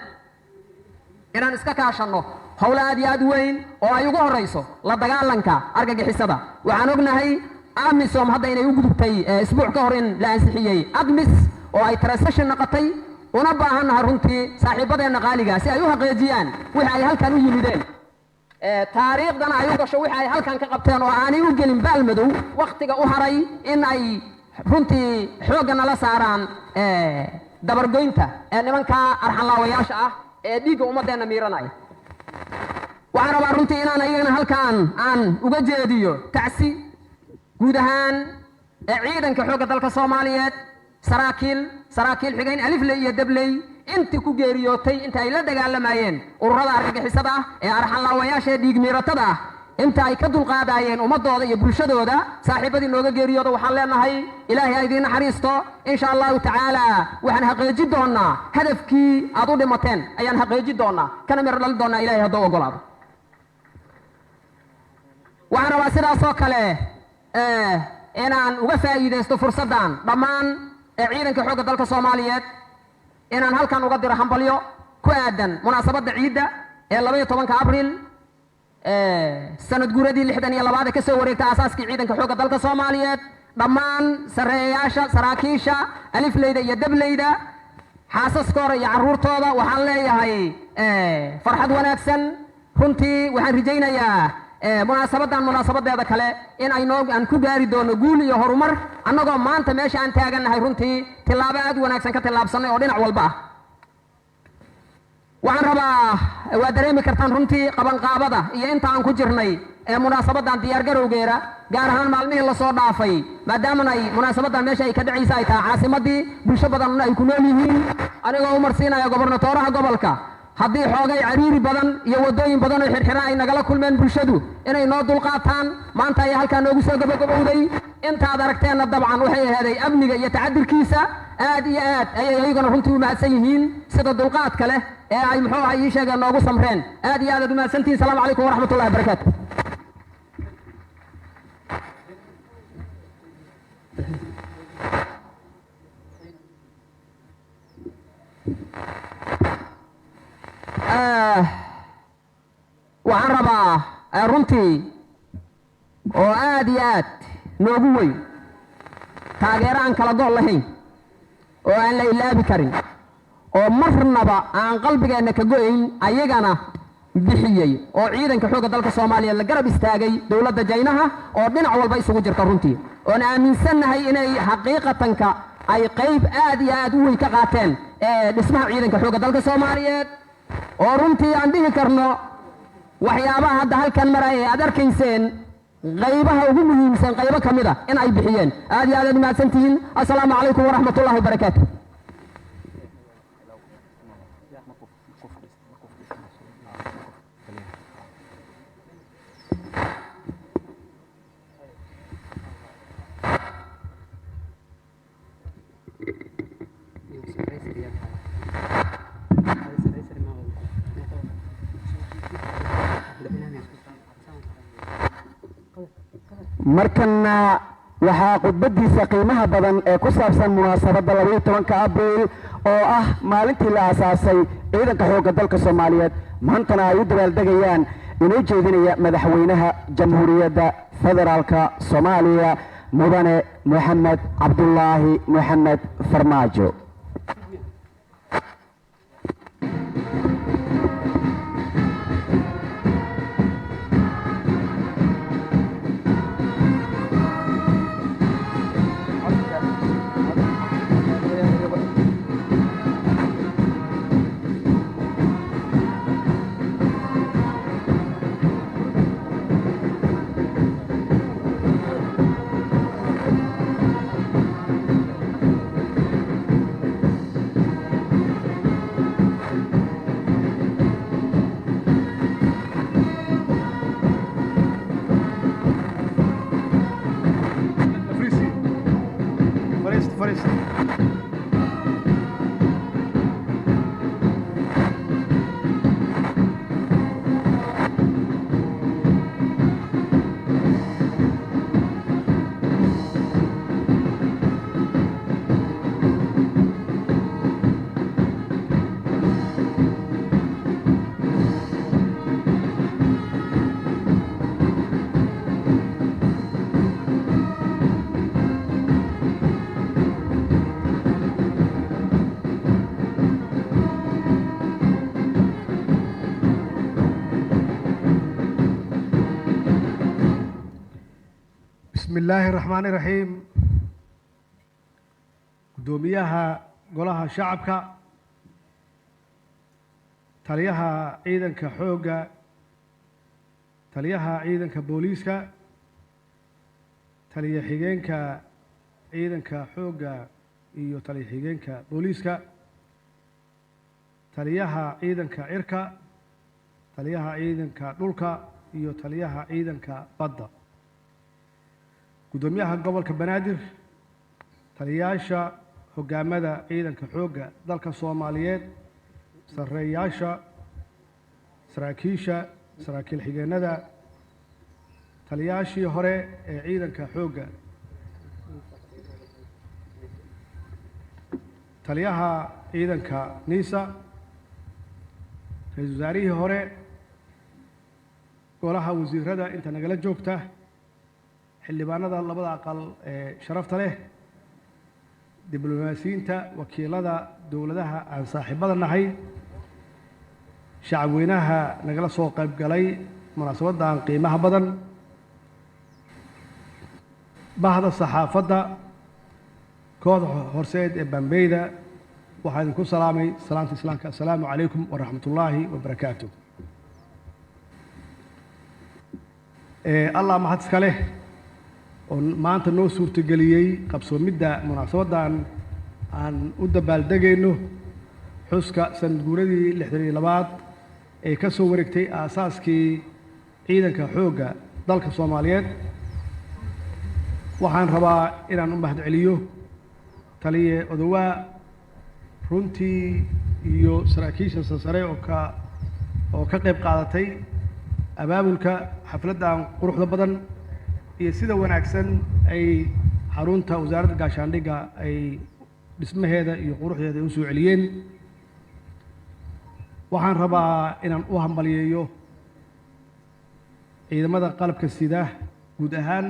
inaan iska kaashanno howlo aad iyo aad weyn oo ay ugu horrayso la dagaalanka argagixisada waxaan ognahay amisom hadda inay u gudubtay isbuuc ka hor in la ansixiyey admis oo ay transition noqotay una baahannahay runtii saaxiibadeenna qaaligaa si ay u xaqiijiyaan wixii ay halkan u yimideen taariikhdana ay u gasho wixii ay halkan ka qabteen oo aanay u gelin baalmadow wakhtiga u haray in ay runtii xoogga nala saaraan dabargoynta nimanka arxanlaawayaasha ah ee dhiigga ummaddeenna miiranaya waxaan rabaa runtii inaan ayagana halkaan aan uga jeediyo tacsi guud ahaan ciidanka xoogga dalka soomaaliyeed saraakiil xigayn alifley iyo dabley intii ku geeriyootay inta ay la dagaalamayeen ururada argagixisada ah ee arxanlaawayaasha ee dhiig miiratada ah inta ay ka dulqaadayeen ummadooda iyo bulshadooda saaxiibadii nooga geeriyooda waxaan leenahay ilaahay ha idiin naxariisto insha allahu tacaala waxaan xaqiijin doonaa hadafkii aad u dhimateen ayaan xaqiijin doonaa kana miro dhali doonaa ilahay hadduu ogolaado waxaan rabaa sidaasoo kale inaan uga faa'iidaysto fursaddan dhammaan ciidanka xoogga dalka soomaaliyeed inaan halkan uga diro hambalyo ku aadan munaasabadda ciidda ee 12 abriil sanad guuradii 62 ee ka soo wareegtay aasaaskii ciidanka xoogga dalka soomaaliyeed dhammaan sareeyaasha saraakiisha alifleyda iyo dableyda xaasaskooda iyo carruurtooda waxaan leeyahay farxad wanaagsan runtii waxaan rajaynayaa munaasabadeeda kale in aan ku gaari doono guul iyo horumar annagoo maanta meesha aan taagannahay runtii tillaabo aad u wanaagsan ka tillaabsanay oo dhinac walba ah waxaan rabaa waa dareemi kartaan runtii qabanqaabada iyo inta aan ku jirnay munaasabadan diyaargarowgeeda gaar ahaan maalmihii lasoo dhaafay maadaama ay munaasabadan meesha ay ka dhacaysa ay tahay caasimadii bulsho badanna ay ku nool yihiin anigoo u marsiinaya gobernatooraha gobolka haddii xoogay cariiri badan iyo wadooyin badan oo xirxiran ay nagala kulmeen bulshadu inay noo dulqaataan maanta ayaa halkaa noogu soo gabagabowday intaad aragteenna dabcan waxay ahaaday amniga iyo tacadirkiisa aad iyo aad ayay ayaguna runtii u mahadsan yihiin sida dulqaadka leh ee ay muxuu ahay ii sheegeen noogu samreen aad iyo aad aad u mahadsantihiin salaamu calaykum waraxmatullahi wabarakaatu waxaan rabaa runtii oo aad iyo aad noogu weyn taageero aan kala gool lahayn oo aan la ilaabi karin oo marnaba aan qalbigeenna ka go'ayn ayagana bixiyey oo ciidanka xoogga dalka soomaaliya la garab istaagay dowladda jaynaha oo dhinac walba isugu jirta runtii oon aaminsannahay inay xaqiiqatanka ay qayb aad iyo aad u weyn ka qaateen dhismaha ciidanka xoogga dalka soomaaliyeed oo runtii aan dhihi karno waxyaabaha hadda halkan maraya aad arkayseen qaybaha ugu muhiimsan qaybo ka mid a in ay bixiyeen aad iyo aad aad u mahadsantihiin assalaamu calaykum waraxmatullahi wabarakaatu markana waxaa khudbadiisa qiimaha badan ee ku saabsan munaasabadda 12 abriil oo ah maalintii la aasaasay ciidanka xoogga dalka soomaaliyeed maantana ay u dabaaldegayaan inoo jeedinaya madaxweynaha jamhuuriyadda federaalka soomaaliya mudane moxamed cabdulaahi moxamed farmaajo الله الرحمن الرحيم قدوميها قولها شعبك تليها عيدن كحوجة تليها عيدن كبوليسك تليها حجين كعيدن كحوجة إيو تليها حجين كبوليسك تليها عيدن كعركة تليها عيدن كدولك إيو تليها عيدن كبضة قدوميها قبل كبنادر تلياشا hogaamada ciidanka xoogga dalka Soomaaliyeed sareeyaasha saraakiisha saraakiil xigeenada taliyaashii hore ee ciidanka xoogga taliyaha ciidanka niisa ra'iisul wasaarihii hore golaha wasiirada inta nagala joogta xildhibaanada labada aqal ee sharafta leh diblomaasiyiinta wakiilada dowladaha aan saaxiibada nahay shacabweynaha nagala soo qayb galay munaasabadan qiimaha badan bahda saxaafadda kooxda horseed ee Bambeyda waxaan idinku salaamay salaanta islaamka assalaamu calaykum waraxmatullaahi wabarakaatuh allah mahad iska leh oo maanta noo suurtageliyey qabsoomidda munaasabadan aan u dabaaldegayno xuska sanad guuradii 62 ee ka soo wareegtay aasaaskii ciidanka xoogga dalka Soomaaliyeed waxaan rabaa inaan u mahad celiyo taliye odawaa runtii iyo saraakiisha sare oo ka qayb qaadatay abaabulka xafladdan quruxda badan iyo sida wanaagsan ay xarunta wasaaradda gaashaandhigga ay dhismaheeda iyo quruxdeeda u soo celiyeen waxaan rabaa inaan u hambaliyeeyo ciidamada qalabka sida guud ahaan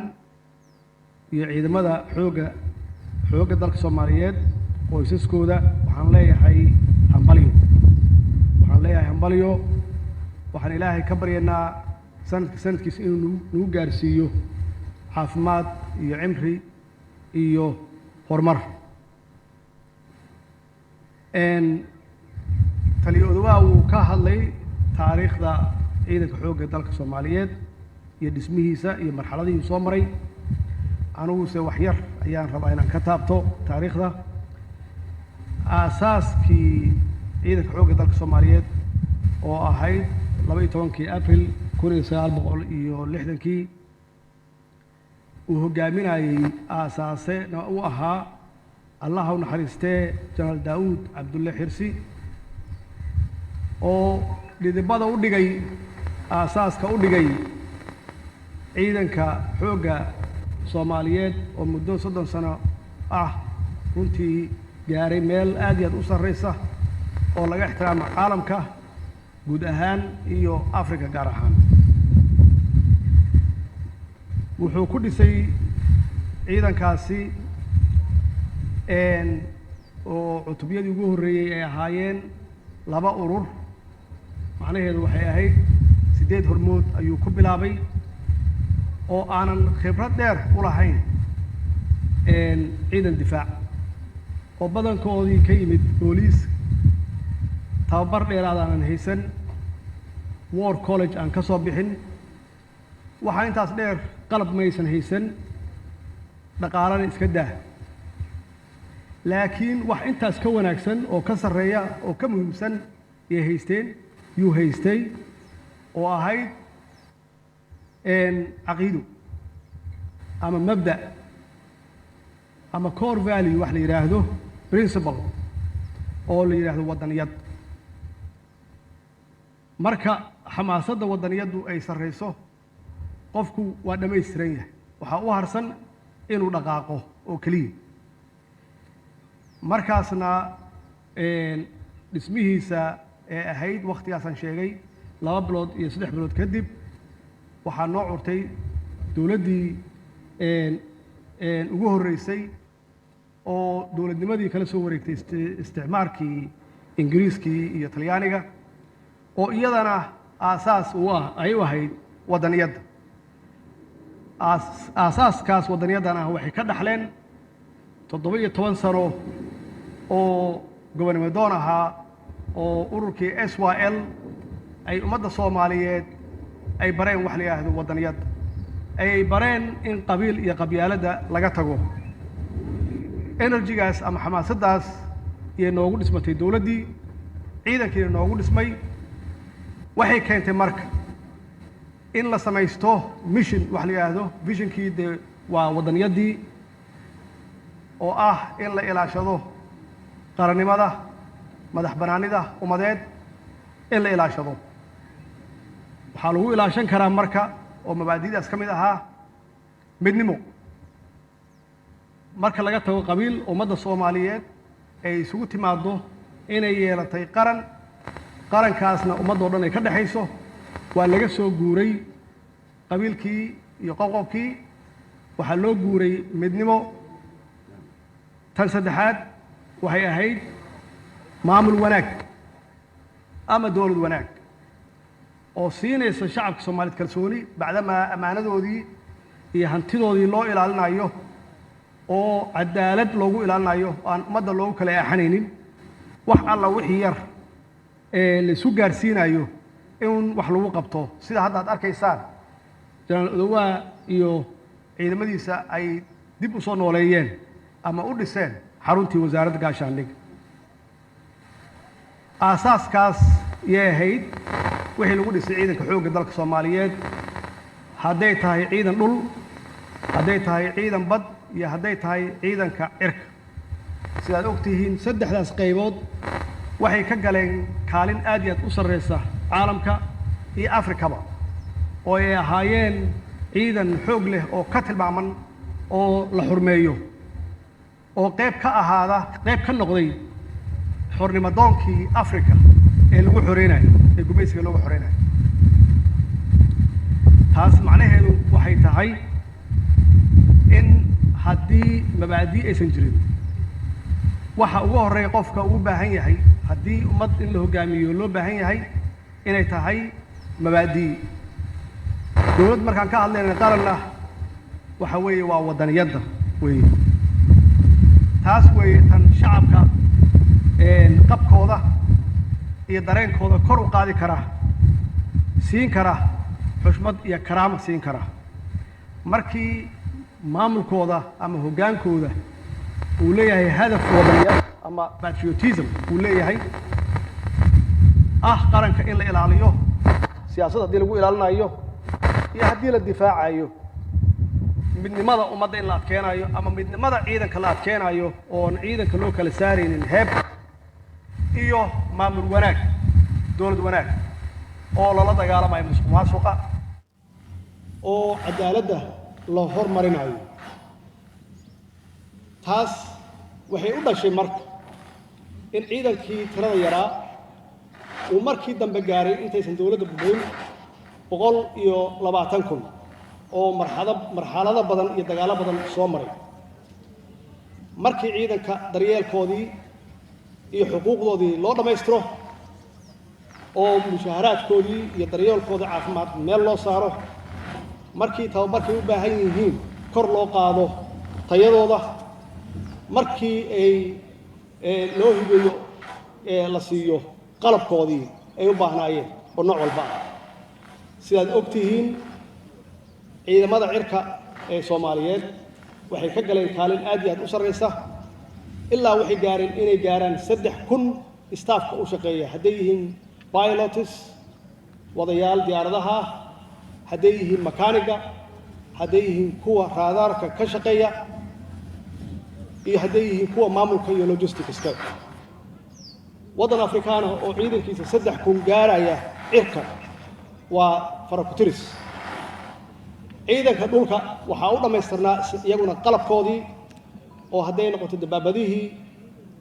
iyo ciidamada xoogga dalka Soomaaliyeed qoysaskooda waxaan leeyahay hambaliyo waxaan ilaahay ka baryaynaa sanadkiisa inuu nagu gaarsiiyo caafimaad iyo cimri iyo horumar taliye odawaa uu ka hadlay taariikhda ciidanka xoogga dalka Soomaaliyeed iyo dhismihiisa iyo marxaladihii soo maray aniguse wax yar ayaan rabaa inaan ka taabto taariikhda aasaaskii ciidanka xoogga dalka Soomaaliyeed oo ahayd 12 April 1960 uu hogaaminayay aasaase uu ahaa allah u naxariistee General Daawud Cabdulle Xirsi oo dhidibada u dhigay aasaaska u dhigay ciidanka xoogga Soomaaliyeed oo muddo 30 sano ah runtii gaaray meel aad iyo aad u sarreysa oo laga ixtiraamo caalamka guud ahaan iyo Afrika gaar ahaan wuxuu ku dhisay ciidankaasi oo cutubiyadii ugu horreeyay ay ahaayeen 2 urur macnaheedu waxay ahayd 8 hormood ayuu ku bilaabay oo aanan khibrad dheer u lahayn ciidan difaac oo badankoodii ka yimid booliis tababar dheeraad aanan haysan war college aan ka soo bixin waxaa intaas dheer qalab maysan haysan dhaqaalana iska daa laakiin wax intaas ka wanaagsan oo ka sarreeya oo ka muhiimsan yuu haystay oo ahayd caqiido ama mabda ama core value wax la yiraahdo principle oo la yiraahdo wadaniyad marka xamaasadda wadaniyadu ay sarreyso qofku waa dhammaystiran yahay waxaa u harsan inuu dhaqaaqo oo keliya markaasna dhismihiisa ee ahayd wakhtigaasaan sheegay 2 bilood iyo 3 bilood kadib waxaa noo curtay dowladdii ugu horreysay oo dowladnimadii kala soo wareegtay isticmaarkii ingiriiskii iyo talyaaniga oo iyadana aasaas ay u ahayd wadaniyadda aasaaskaas waddanyadan ah waxay ka dhaxleen 17 sano oo gobonnimadoon ahaa oo ururkii SYL ay ummadda Soomaaliyeed ay bareen wax la yiraahdo waddaniyad ay bareen in qabiil iyo qabyaalada laga tago energygaas ama xamaasadaas iyo noogu dhismatay dawladdii ciidankii noogu dhismay waxay keentay marka in la samaysto mission wax la yiraahdo visionkii waa waddaniyadii oo ah in la ilaashado qarannimada madax banaanida ummadeed in la ilaashado waxaa lagu ilaashan karaa marka oo mabaadi'daas ka mid ahaa midnimo marka laga tago qabiil ummadda Soomaaliyeed ay isugu timaado inay yeelatay qarankaasna ummadoo dhan ay ka dhaxayso waa laga soo guuray qabiilkii iyo qoqobkii waxaa loo guuray midnimo tan saddexaad waxay ahayd maamul wanaag ama dawlad wanaag oo siinaysa shacabka Soomaaliyeed kalsooni bacdama amaanadoodii iyo hantidoodii loo ilaalinayo oo cadaalad loogu ilaalinayo aan ummadda loogu kala aaxanaynin wax alla wixii yar ee la isu gaarsiinayo in wax lagu qabto sida hadda aad arkaysaan General Odowa iyo ciidamadiisa ay dib u soo nooleeyeen ama u dhiseen xaruntii wasaaradda gaashaandhigga aasaaskaas yahayd wixii lagu dhisay ciidanka xoogga dalka Soomaaliyeed hadday tahay ciidan dhul hadday tahay ciidan bad iyo hadday tahay ciidanka cirka sidaad ogtihiin saddexdaas qaybood waxay ka galeen kaalin aad iyo aad u sarreysa caalamka iyo Afrikaba oo ay ahaayeen ciidan xoog leh oo ka tilmaaman oo la xurmeeyo oo qayb ka noqday xornimadoonkii Afrika ee lagu xoreeyay ee gumaysiga looga xoreeyay taas macnaheedu waxay tahay in haddii mabaadi' aysan jirin waxa ugu horeeya qofka uu baahan yahay haddii ummad in la hogaamiyo loo baahan yahay inay tahay mabaadi' dawlad markaan ka hadlayna qaranna waxa weeye waa waddaniyadda weeye taas weeye tan shacabka qabkooda iyo dareenkooda kor u qaadi kara siin kara xushmad iyo karaamo siin kara markii maamulkooda ama hogaankooda uu leeyahay hadaf waddaniyad ama patriotism uu leeyahay qaranka in la ilaaliyo siyaasadda haddii lagu ilaalinayo iyo haddii la difaacayo midnimada ummadda in la adkeenayo ama midnimada ciidanka la adkeenayo oon ciidanka loo kala saaraynin heeb iyo maamul wanaag dawlad wanaag oo lala dagaalamayo musuqmaasuqa oo cadaaladda la hormarinayo taas waxay u dhashay marka in ciidankii tirada yaraa uu markii dambe gaaray intaysan dawladda buuxin 120,000 oo marxalado badan iyo dagaalo badan soo maray markii ciidanka daryeelkoodii iyo xuquuqdoodii loo dhammaystiro oo mushaharaadkoodii iyo daryeelkooda caafimaad meel loo saaro markii tababarkay u baahan yihiin kor loo qaado tayadooda markii ay loo hibeeyo la siiyo qalabkoodii ay u baahnaayeen oo nooc walba ah sidaad ogtihiin ciidamada cirka ee Soomaaliyeed waxay ka galeen kaalin aad iyo aad u sarreysa ilaa waxay gaareen inay gaaraan 3,000 staafka u shaqeeya hadday yihiin pilots wadayaal diyaaradaha hadday yihiin makaaniga hadday yihiin kuwa raadaarka ka shaqeeya iyo hadday yihiin kuwa maamulka iyo logisticska waddan Afrikaan ah oo ciidankiisa 3,000 gaaraya cirka waa farakutiris ciidanka dhulka waxaa u dhammaystirnaa iyaguna qalabkoodii oo hadday noqoto dabaabadihii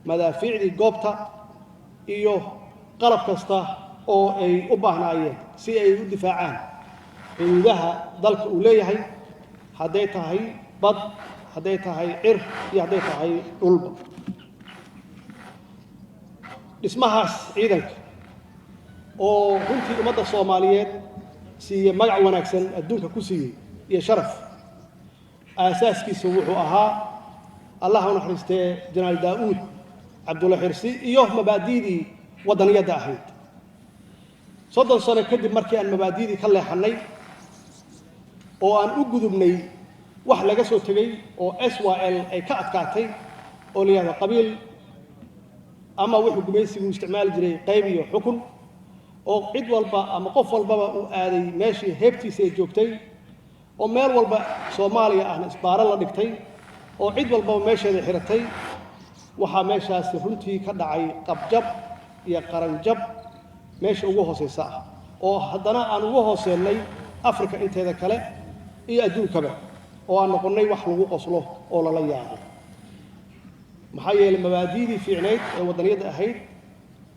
madaafiicdii goobta iyo qalab kasta oo ay u baahnaayeen si ay u difaacaan xuduudaha dalka uu leeyahay hadday tahay bad hadday tahay cir iyo hadday tahay dhulba dhismahaas ciidanka oo runtii ummadda Soomaaliyeed siiyay magac wanaagsan adduunka ku siiyay iyo sharaf aasaaskiisa wuxuu ahaa allah u naxariistee janaal daa'uud cabdulla xirsi iyo mabaadi'dii waddaniyadda ahayd 30 sano kadib markii aan mabaadi'dii ka leexannay oo aan u gudubnay wax laga soo tegey oo SYL ay ka adkaatay oo la yidhaahdo qabiil ama wuxuu gumaysigu isticmaali jiray qayb iyo xukun oo cid walba ama qof walbaba uu aaday meeshii heebtiisa ay joogtay oo meel walba Soomaaliya ahna isbaaro la dhigtay oo cid walbaba meesheeda xiratay waxaa meeshaasi runtii ka dhacay qabjab iyo qaranjab meesha ugu hooseysa ah oo haddana aan ugu hooseennay Afrika inteeda kale iyo adduunkaba oo aan noqonnay wax lagu qoslo oo lala yaabo maxaa yeelay mabaadi'dii fiicneyd ee waddaniyadda ahayd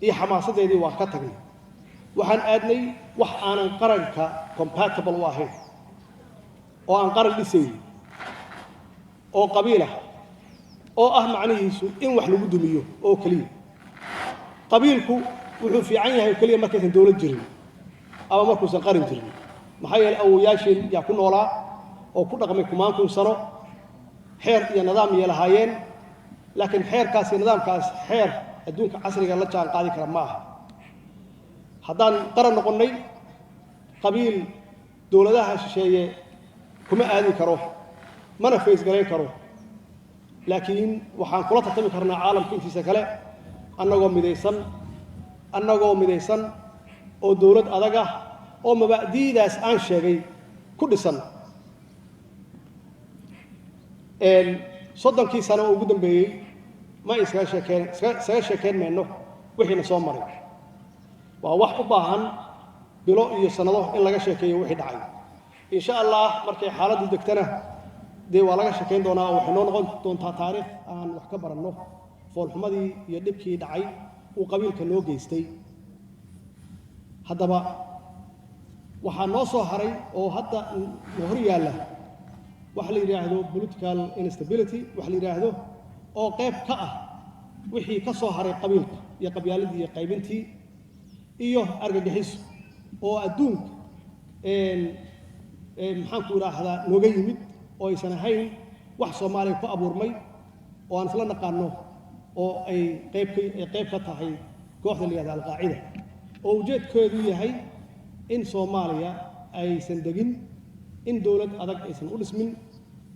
iyo xamaasadeedii waan ka tagnay waxaan aadnay wax aanan qaranka compatible u ahayn oo aan qaran dhisayn oo qabiila oo ah macnihiisu in wax lagu dumiyo oo kaliya qabiilku wuxuu fiican yahay kaliya markaysan dawlad jirin ama markuusan qaran jirin maxaa yeelay awowayaasheen yaa ku noolaa oo ku dhaqmay 1000 sano xeer iyo nidaam yeelahaayeen laakiin xeerkaas iyo nidaamkaas xeer adduunka casriga la jaan qaadi kara ma aha haddaan qaran noqonnay qabiil dawladaha shisheeye kuma aadi karo mana faysgalayn karo laakiin waxaan kula tartami karnaa caalamka intiisa kale annagoo midaysan oo dawlad adag ah oo mabaadi'daas aan sheegay ku dhisan 30 sano oo ugu dambeeyey ma iskaga sheekeen mayno wixiina soo maray waa wax u baahan bilo iyo sanado in laga sheekeeyo wixii dhacay insha Allah markay xaaladdu degtana dee waa laga sheekeyn doonaa oo waxay noo noqon doontaa taariikh aan wax ka baranno foolxumadii iyo dhibkii dhacay uu qabiilka noo geystay haddaba waxaa noo soo haray oo hadda hor yaalla waxa la yidhaahdo political instability waxa la yidhaahdo oo qayb ka ah wixii ka soo haray qabiilka iyo qabyaaladii iyo qaybintii iyo argagixiso oo adduunka maxaan ku idhaahdaa nooga yimid oo aysan ahayn wax Soomaaliya ku abuurmay oo aan isla naqaano oo ay qayb ka tahay kooxda la yidhaahdo al-qaacida oo ujeedkeedu yahay in Soomaaliya aysan degin in dawlad adag aysan u dhismin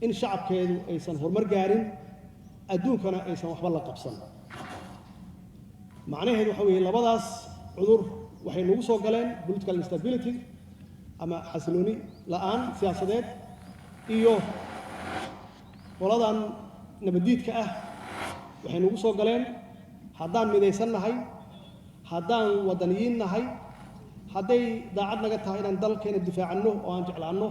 in shacabkeedu aysan horumar gaarin adduunkana aysan waxba la qabsan macnaheedu waxa weeye labadaas cudur waxay nagu soo galeen political instability ama xasilooni la'aan siyaasadeed iyo qoladan nabadiidka ah waxay nagu soo galeen haddaan midaysan nahay haddaan waddaniyiin nahay hadday daacad naga tahay inaan dalkeena difaacanno oo aan jeclaanno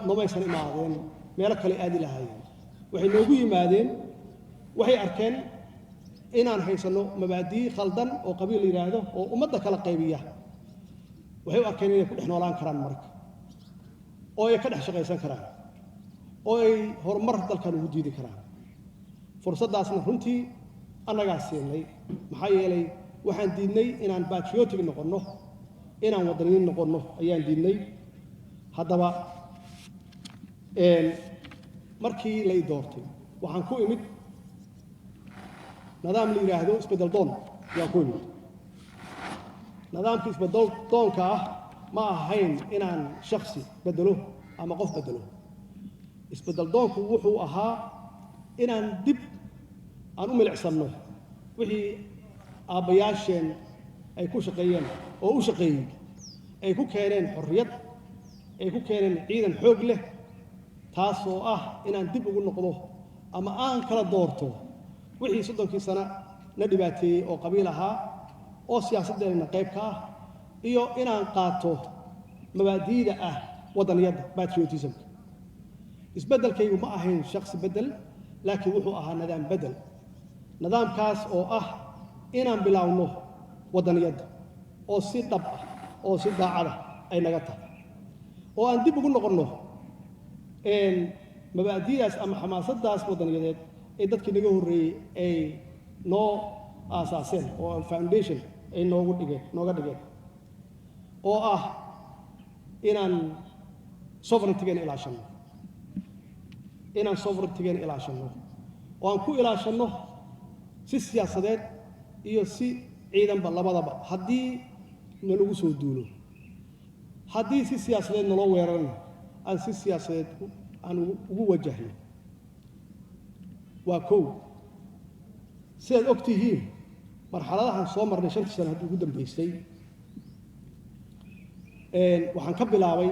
nomaysan imaadeen meelo kale aadi lahaayeen waxay noogu yimaadeen waxay arkeen inaan haysanno mabaadii khaldan oo qabiil la yidhaahdo oo ummadda kala qaybiya waxay u arkeen inay ku dhex noolaan karaan marka oo ay ka dhex shaqaysan karaan oo ay horumar dalkan ugu diidi karaan fursaddaasna runtii annagaa siinay maxaa yeelay waxaan diidnay inaan patriotic noqonno inaan waddaniyiin noqonno ayaan diidnay haddaba markii lay doortay waxaan ku imid nidaam la yidhaahdo isbeddel doon ayaan ku imid nidaamka isbeddel doonka ah ma ahayn inaan shakhsi beddelo ama qof beddelo isbeddel doonku wuxuu ahaa inaan dib aan u milicsanno wixii aabbayaasheen ay ku shaqeeyeen oo u shaqeeyey ay ku keeneen xorriyad ay ku keeneen ciidan xoog leh taas oo ah inaan dib ugu noqdo ama aan kala doorto wixii 30 sano na dhibaateeyey oo qabiil ahaa oo siyaasaddeena qayb ka ah iyo inaan qaato mabaadi'da ah waddaniyadda patriotism isbeddelkaygu ma ahayn shakhsi beddel laakiin wuxuu ahaa nidaam beddel nidaamkaas oo ah inaan bilaawno waddaniyadda oo si dhab ah oo si daacada ay naga tahay oo aan dib ugu noqonno mabaadi'daas ama xamaasaddaas waddaniyadeed ee dadkii naga horreeyey ay noo aasaaseen oo foundation ay nooga dhigeen oo ah inaan sovereignty-geena ilaashanno inaan sovereigntigeena ilaashanno oo aan ku ilaashanno si siyaasadeed iyo si ciidanba labadaba haddii nalagu soo duulo haddii si siyaasadeed naloo weerarana aan si siyaasadeed aan ugu wajahno waa kow sidaad og tihiin marxaladahan soo marnay 5 sano haddii ugu dambaysay waxaan ka bilaabay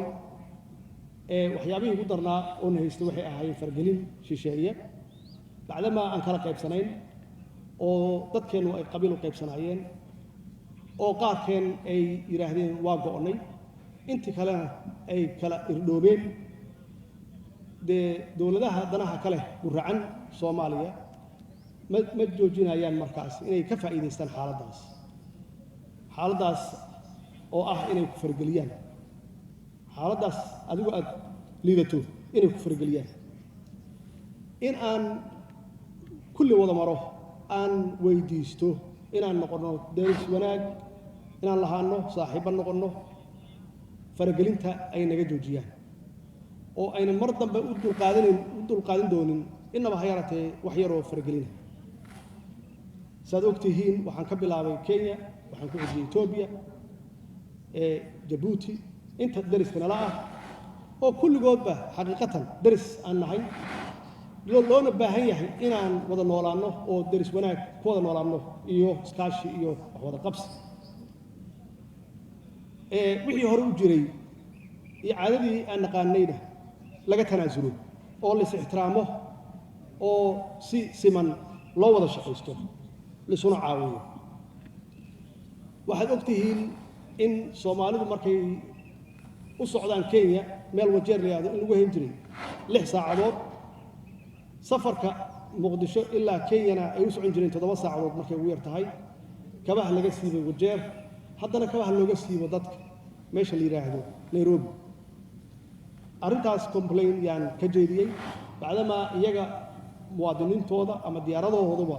waxyaabihii ugu darnaa oo na haystay waxay ahaayeen fargelin shisheeye bacdamaa aan kala qaybsanayn oo dadkeennu ay qabiil u qaybsanaayeen oo qaarkeen ay yidhaahdeen waa go'onnay intii kalena ay kala irdhoobeen dee dowladaha danaha kale guracan soomaaliya ma joojinayaan markaas inay ka faa'iidaystaan xaaladdaas oo ah inay ku fargeliyaan xaaladdaas adigu aad liidato inay ku fargeliyaan in aan kulli wada maro aan weydiisto inaan noqonno deris wanaag inaan lahaanno saaxiibba noqonno faragelinta ay naga joojiyaan oo aynan mar dambe u dulqaadan doonin innaba ha yaratee wax yaroo faragelina saad og tihiin waxaan ka bilaabay kenya waxaan ku xijiyey etoobiya jabuuti inta deriska nala ah oo kulligoodba xaqiiqatan deris aan nahay loona baahan yahay inaan wada noolaanno oo deris wanaag ku wada noolaanno iyo iskaashi iyo wax wada qabsi wixii hore u jiray iyo caadadii aan naqaanayna laga tanaasulo oo la is ixtiraamo oo si siman loo wada shaqaysto lisuna caawiyo waxaad og tihiin in soomaalidu markay u socdaan kenya meel wajeer la yihahdo in lagu hayn jiray 6 saacadood safarka muqdisho ilaa kenyana ay u socon jireen 7 saacadood markay ugu yar tahay kabaha laga siibay wajeer haddana kabaha looga siibo dadka meesha la yidhaahdo nairobi arrintaas complain yaan ka jeediyey bacdamaa iyaga muwaadiniintooda ama diyaaradahooduba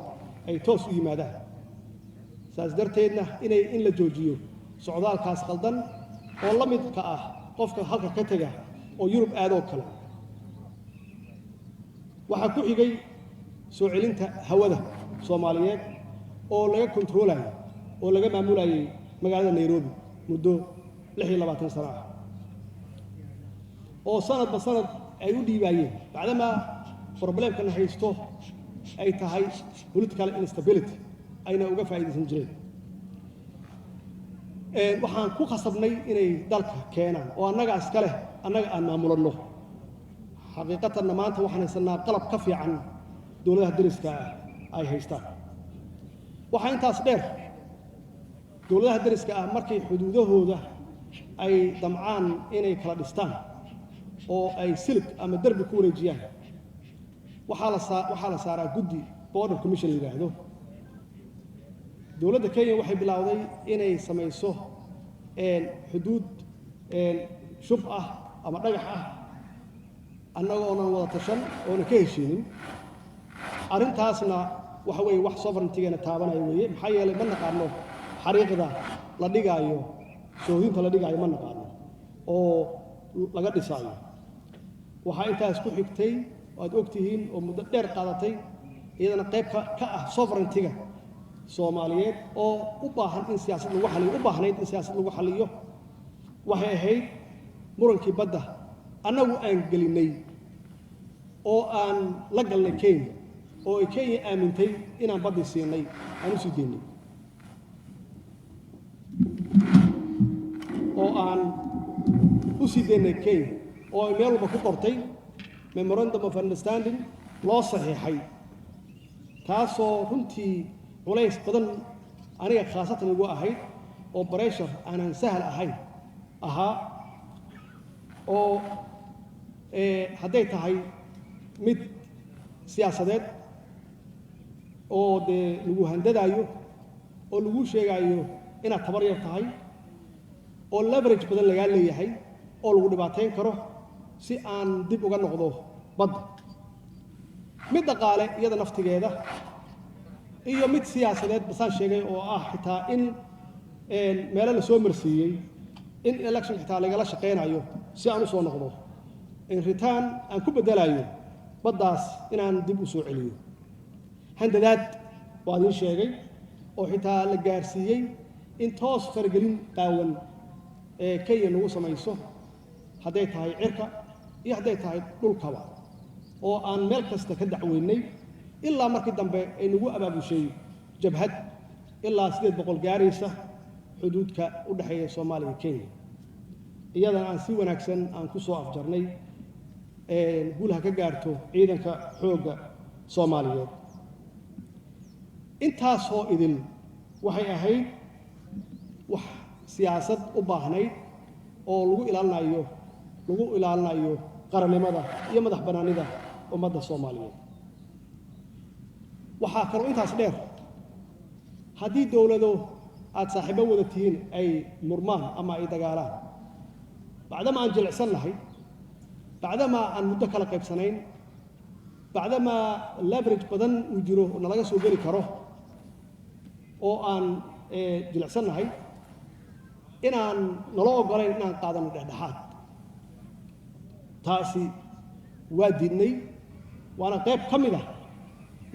ay toos u yimaadaan saas darteedna in la joojiyo socdaalkaas qaldan oo la midka ah qofka halka ka tega oo yurub aadoo kale waxaa ku xigay soo celinta hawada soomaaliyeed oo laga kontroolayo oo laga maamulayay magaalada nairobi muddo 26 sano ah oo sanadba sanad ay u dhiibaayeen bacdamaa problemkana haysto ay tahay political instability ayna uga faa'iidaysan jireen waxaan ku khasabnay inay dalka keenaan oo annagaas kale annaga aan maamulanno xaqiiqatanna maanta waxaan haysanaa qalab ka fiican dowladaha deriska ay haystaan waxaa intaas dheer dowladaha deriska ah markay xuduudahooda ay damcaan inay kala dhistaan oo ay silig ama derbi ku wareejiyaan waxaa la saaraa guddi border commission la yidhaahdo dowladda kenya waxay bilowday inay samayso xuduud shub ah ama dhagax ah annagoo oonan wada tashan oonan ka heshiinin arrintaasna waxa weeye wax sovereigntigeena taabanaya weeye maxaa yeelay ma naqaano xariiqda la dhigaayo soohdinta la dhigaayo ma naqaano oo laga dhisaayo waxaa intaas ku xigtay waad og tihiin oo muddo dheer qaadatay iyadana qayb ka ah sovereigntiga soomaaliyeed oo u baahan in siyaasad lagu xaliyo u baahnayd in siyaasad lagu xaliyo waxay ahayd murankii badda annagu aan gelinay oo aan la galnay kenya oo ay kenya aamintay inaan baddii siinay aan u sii deynay oo aan u sii deynay kenya oo ay meel walba ku qortay memorandum of understanding loo saxiixay taasoo runtii culays badan aniga khaasatan igu ahayd oo pressure aanan sahal ahayn ahaa oo hadday tahay mid siyaasadeed oo dee lagu handadaayo oo lagu sheegaayo inaad tabar yar tahay oo leverage badan lagaa leeyahay oo lagu dhibaatayn karo si aan dib uga noqdo badda mid dhaqaale iyada naftigeeda iyo mid siyaasadeed basaan sheegay oo ah xitaa in meelo la soo marsiiyey in election xitaa lagala shaqaynayo si aan u soo noqdo in return aan ku bedelayo baddaas inaan dib u soo celiyo handadaad waa idin sheegay oo xitaa la gaarsiiyey in toos faragelin qaawan ee Kenya lagu samayso hadday tahay cirka iyo hadday tahay dhulkaba oo aan meel kasta ka dacweynay ilaa markii dambe ay nagu abaabushay jabhad ilaa 800 gaaraysa xuduudka u dhaxeeya Soomaaliya iyo Kenya iyadana aan si wanaagsan aan ku soo afjarnay guulaha ka gaarto ciidanka xoogga Soomaaliyeed intaasoo idin waxay ahayd wax siyaasad u baahnayd oo lagu ilaalinayo qarannimada iyo madax bannaanida ummadda Soomaaliyeed waxaa kaloo intaas dheer haddii dowlado aad saaxiibo wada tihiin ay murmaan ama ay dagaalaan bacdama aan jilicsannahay bacdama aan muddo kala qaybsanayn bacdama leverage badan uu jiro oo nalaga soo geli karo oo aan jilicsannahay inaan nala ogolayn inaan qaadano dhexdhexaad taasi waa diidnay waana qayb ka mid ah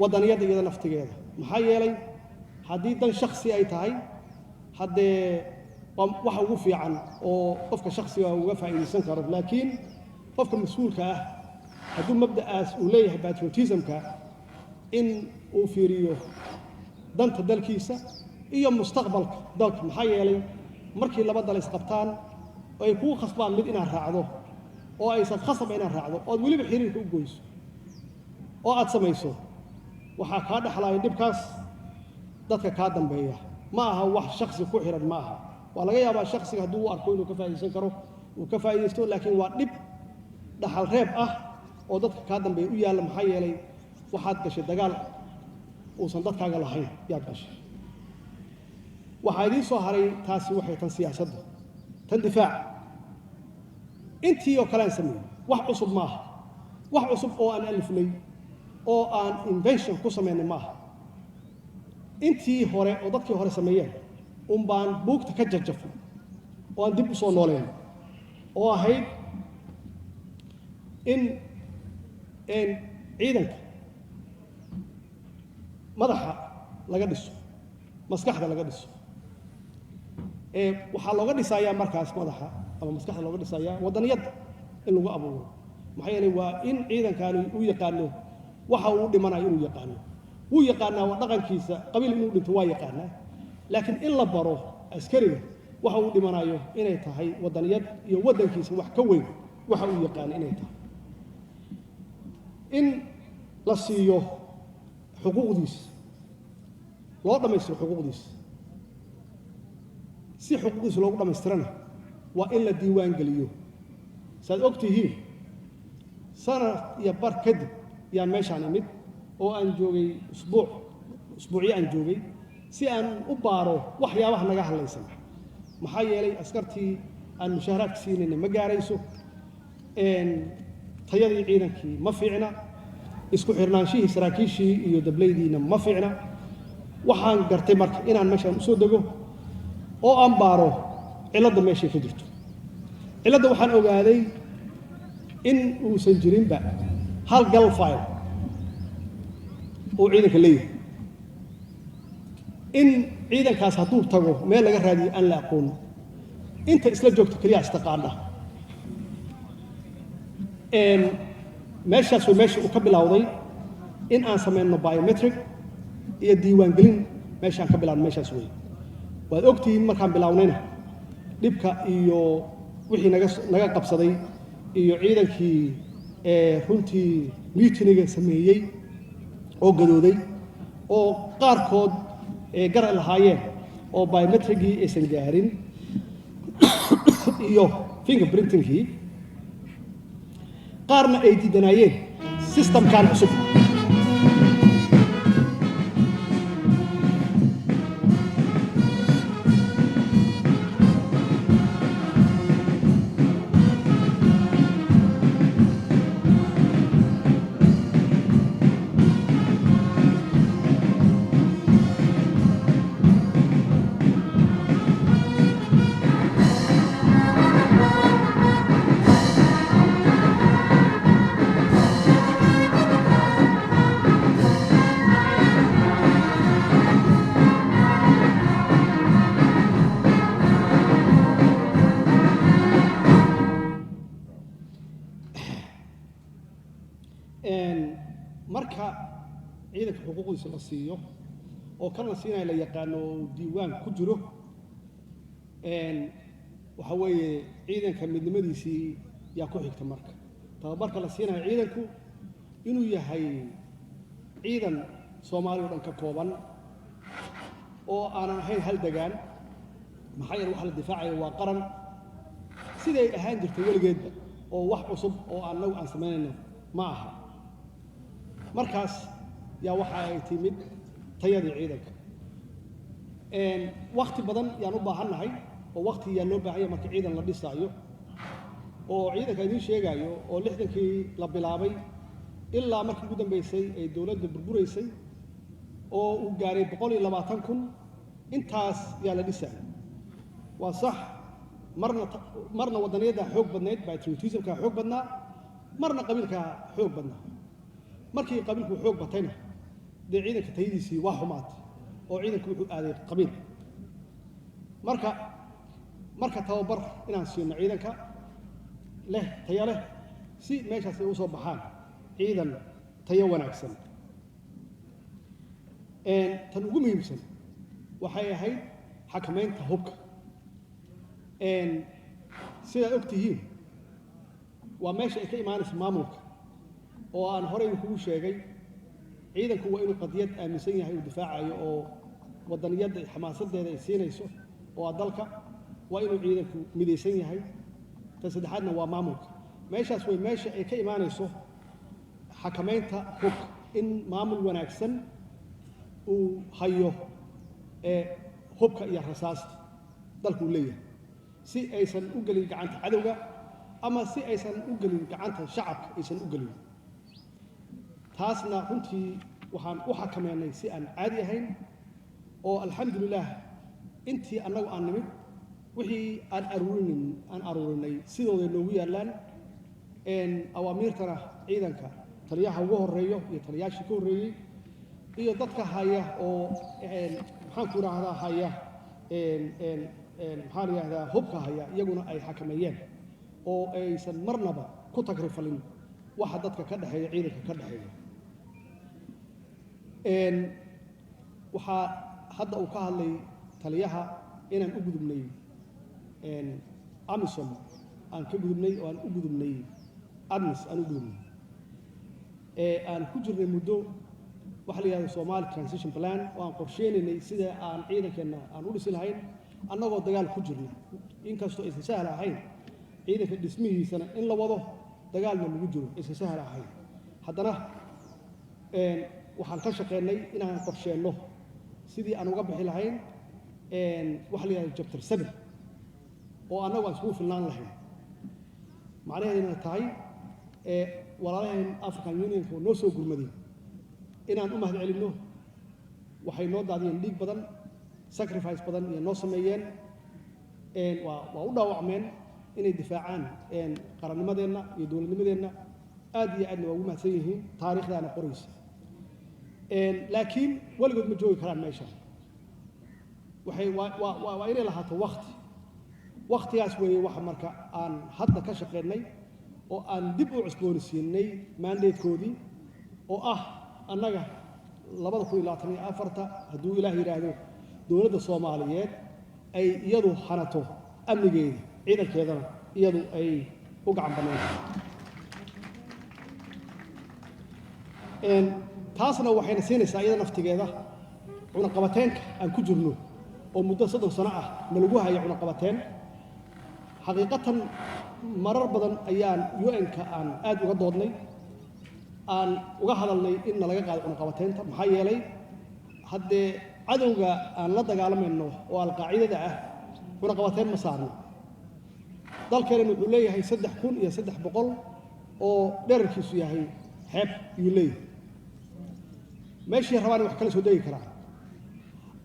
waddaniyadda iyada naftigeeda maxaa yeelay haddii dan shakhsi ay tahay haddee waxa ugu fiican oo qofka shakhsiga uga faa'iidaysan karo laakiin qofka mas-uulka ah hadduu mabda'aas uu leeyahay patriotismka in uu fiiriyo danta dalkiisa iyo mustaqbalka dalka maxaa yeelay markii laba dal isqabtaan oo ay kugu khasbaan mid inaad raacdo oo aysan khasab inaad raacdo ood weliba xiriirka u goyso oo aad samayso waxaa kaa dhexlaaya dhibkaas dadka kaa dambeeya ma aha wax shakhsi ku xiran ma aha waa laga yaabaa shakhsiga hadduu u arko inuu ka faa'iidaysan karo uu ka faa'iidaysto laakiin waa dhib dhaxal reeb ah oo dadka kaa dambeeya u yaalla maxaa yeelay waxaad gashay dagaal uusan dadkaaga lahayn yaad gashay waxaa idiin soo haray taasi waxay tan siyaasadda tan difaac intii oo kale aan sameeyey wax cusub ma aha wax cusub oo aan alifnay oo aan invention ku samaynay ma aha intii hore oo dadkii hore sameeyeen un baan buugta ka jajafay oo aan dib u soo nooleyn oo ahayd in ciidanka madaxa laga dhiso maskaxda laga dhiso waxaa looga dhisayaa markaas madaxa ama maskaxda looga dhisayaa waddaniyadda in lagu abuuro maxaa yeelay waa in ciidankaani uu yaqaano waxa uu dhimanayo inuu yaqaano wuu yaqaanaa waa dhaqankiisa qabiil inuu dhinto waa yaqaanaa laakiin in la baro askariga waxa uu dhimanayo inay tahay waddaniyad iyo waddankiisa wax ka weyn waxa uu yaqaano inay tahay in la siiyo xuquuqdiisa loo dhammaystiro xuquuqdiisa si xuquuqdiisa loogu dhammaystirana waa in la diiwaan geliyo saad og tihiin sanad iyo bar kadib yaan meeshaan imid oo aan joogay usbuucyo aan joogay si aan u baaro waxyaabaha naga hadlaysan maxaa yeelay askartii aan mushaaharaadka siinayna ma gaarayso tayadii ciidankii ma fiicna isku xirnaanshihii saraakiishii iyo dablaydiina ma fiicna waxaan gartay marka inaan meeshaan u soo dego oo aan baaro cilladda meeshay ka jirto cilladda waxaan ogaaday in uusan jirinba hal gal file oo ciidanka leeyahay in ciidankaas hadduu tago meel laga raadiyo aan la aqoon inta isla joogto keliya istaqaana meeshaas waa meesha uu ka bilowday in aan samayno biometric iyo diiwaangelin meeshaan ka bilaabno meeshaas wey waad ogtihiin markaan bilownayna dhibka iyo wixii naga qabsaday iyo ciidankii runtii mutiniga sameeyey oo gadooday oo qaarkood garan lahaayeen oo biometricii aysan gaarin iyo fingerprintingkii qaarna ay diidanaayeen systemkan cusub ciidanka xuquuqdiisa la siiyo oo kan la siinayo la yaqaano diiwaan ku jiro waxa weeye ciidanka midnimadiisii yaa ku xigta marka tababarka la siinayo ciidanku inuu yahay ciidan Soomaali oo dhan ka kooban oo aanan ahayn hal degaan maxaa yeelay waxa la difaacayo waa qaran siday ahaan jirtay weligeedba oo wax cusub oo annagu aan samaynayno ma aha markaas yaa waxa ay timid tayadii ciidanka waqti badan yaan u baahannahay oo waqti yaa loo baahan yahay marka ciidan la dhisaayo oo ciidanka idiin sheegayo oo 60kii la bilaabay ilaa markii ugu dambeysay ay dowladda burburaysay oo uu gaaray 120,000 intaas yaa la dhisay waa sax marna wadaniyada xoog badneed patriotismka xoog badnaa marna qabiilka xoog badnaa markii qabiilku xoog batayna dee ciidanka tayadiisii waa xumaatay oo ciidanku wuxuu aaday qabiil marka tababar inaan siino ciidanka leh tayo leh si meeshaas ay u soo baxaan ciidan tayo wanaagsan tan ugu muhiimsan waxay ahayd xakamaynta hubka sidaad og tihiin waa meesha ay ka imaanaysa maamulka oo aan horey kugu sheegay ciidanku waa inuu qadiyad aaminsan yahay uu difaacayo oo wadaniyadda xamaasadeeda ay siinayso oo dalka waa inuu ciidanku midaysan yahay ta saddexaadna waa maamulka meeshaas way meesha ay ka imaanayso xakamaynta hubka in maamul wanaagsan uu hayo hubka iyo rasaasta dalku leeyahay si aysan u gelin gacanta cadowga ama si aysan u gelin gacanta shacabka aysan u gelin taasna runtii waxaan u xakameynay si aan caadi ahayn oo alxamdulillaah intii annagu aan nimid wixii aan aruurinay sidooday noogu yaallaan awaamiirtana ciidanka taliyaha ugu horeeyo iyo taliyaashii ka horreeyey iyo dadka haya oo maxaan ku idhaahdaa haya maxaa la yidhahdaa hubka haya iyaguna ay xakameeyeen oo aysan marnaba ku tagrifalin waxa dadka ka dhexeeya ciidanka ka dhexeeya waxaa hadda uu ka hadlay taliyaha inaan u gudubnay amisom aan ka gudubnay oo aan u gudubnay admis aan u gudubnay aan ku jirnay muddo waxa la yidhahda Somali transition plan oo aan qorsheynaynay sida aan ciidankeena aan u dhisi lahayn annagoo dagaal ku jirna inkastoo aysan sahal ahayn ciidanka dhismihiisana in la wado dagaalna lagu jiro aysan sahal ahayn haddana waxaan ka shaqeynay inaan qorsheenno sidii aan uga bixi lahayn waxa la yidhahda chapter 7 oo annagu aan iskugu filnaan lahayn macnaheeduna tahay walaalaheen African Unionka oo noo soo gurmaday inaan u mahad celinno waxay noo daadiyeen dhiig badan sacrifice badan iyo noo sameeyeen waa u dhaawacmeen inay difaacaan qarannimadeenna iyo dowladnimadeenna aad iyo aadna waa ugu mahadsan yihiin taariikhdaana qoraysa laakiin weligood ma joogi karaan meesha waa inay lahaato waqtigaas weeye waxa marka aan hadda ka shaqeynay oo aan dib u cusboonaysiinay mandatekoodii oo ah annaga 2024 hadduu ilaah yidhaahdo dowladda Soomaaliyeed ay iyadu hanato amnigeeda ciidankeedana iyadu ay u gacan banayso taasna waxayna siinaysaa iyada naftigeeda cunaqabateenka aan ku jirno oo muddo 30 sano ah nalagu hayo cunaqabateen xaqiiqatan marar badan ayaan UN-ka aan aad uga doodnay aan uga hadalnay in laga qaado cunaqabateenta maxaa yeelay haddee cadowga aan la dagaalamayno oo alqaacidada ah cunaqabateen ma saarno dalkeena wuxuu leeyahay 3,300 oo dherarkiisu yahay xeeb ayuu leeyahay meeshii rabaan wax kala soo degi karaa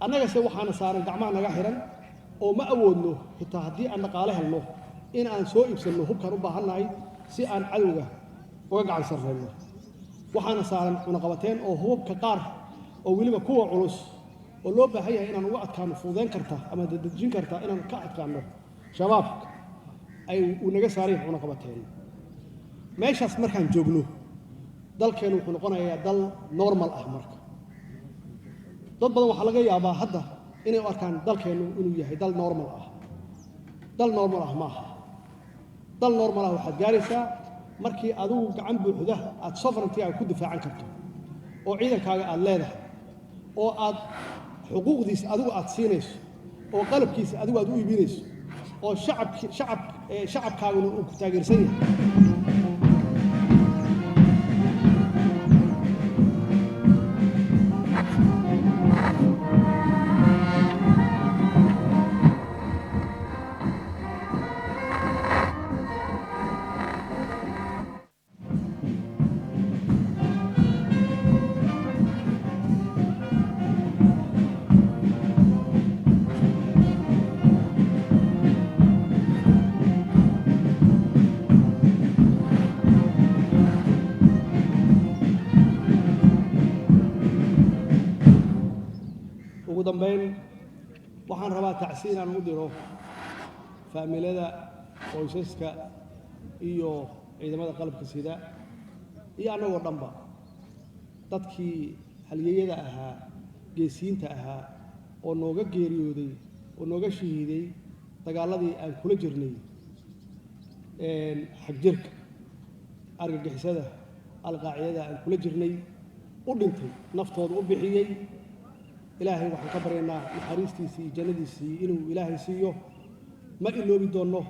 annagase waxaana saaran gacmaha naga xiran oo ma awoodno xitaa haddii aan dhaqaale helno in aan soo iibsanno hubkaan u baahannahay si aan cadowga uga gacan sarreyno waxaana saaran cunaqabateen oo hubabka qaar oo weliba kuwa culus oo loo baahan yahay inaan uga adkaano fuudeyn karta ama dadejin karta inaan ka adkaano shabaabka ay uu naga saaray cunaqabateen meeshaas markaan joogno dalkeenu wuxuu noqonayaa dal normal ah marka dad badan waxaa laga yaabaa hadda inay u arkaan dalkeennu inuu yahay dal normal ah. dal normal ah maaha. dal normal ah waxaad gaaraysaa markii adigu gacan buuxda aad sovereignty-gaaga ku difaacan karto oo ciidankaaga aad leedahay oo aad xuquuqdiisa adigu aad siinayso oo qalabkiisa adigu aad u iibinayso oo shacabkaaguna uu ku taageersan yahay. ugu dambayn waxaan rabaa tacsiin inaan u diro faamilada qoysaska iyo ciidamada qalabka sida iyo annagoo dhanba dadkii halyeeyada ahaa geesiyiinta ahaa oo nooga geeriyooday oo nooga shahiiday dagaaladii aan kula jirnay xagjirka argagixisada alqaacidada aan kula jirnay u dhintay naftooda u bixiyey. ilaahay waxaan ka baryaynaa naxariistiisii iyo jannadiisii inuu ilaahay siiyo. ma iloobi doonno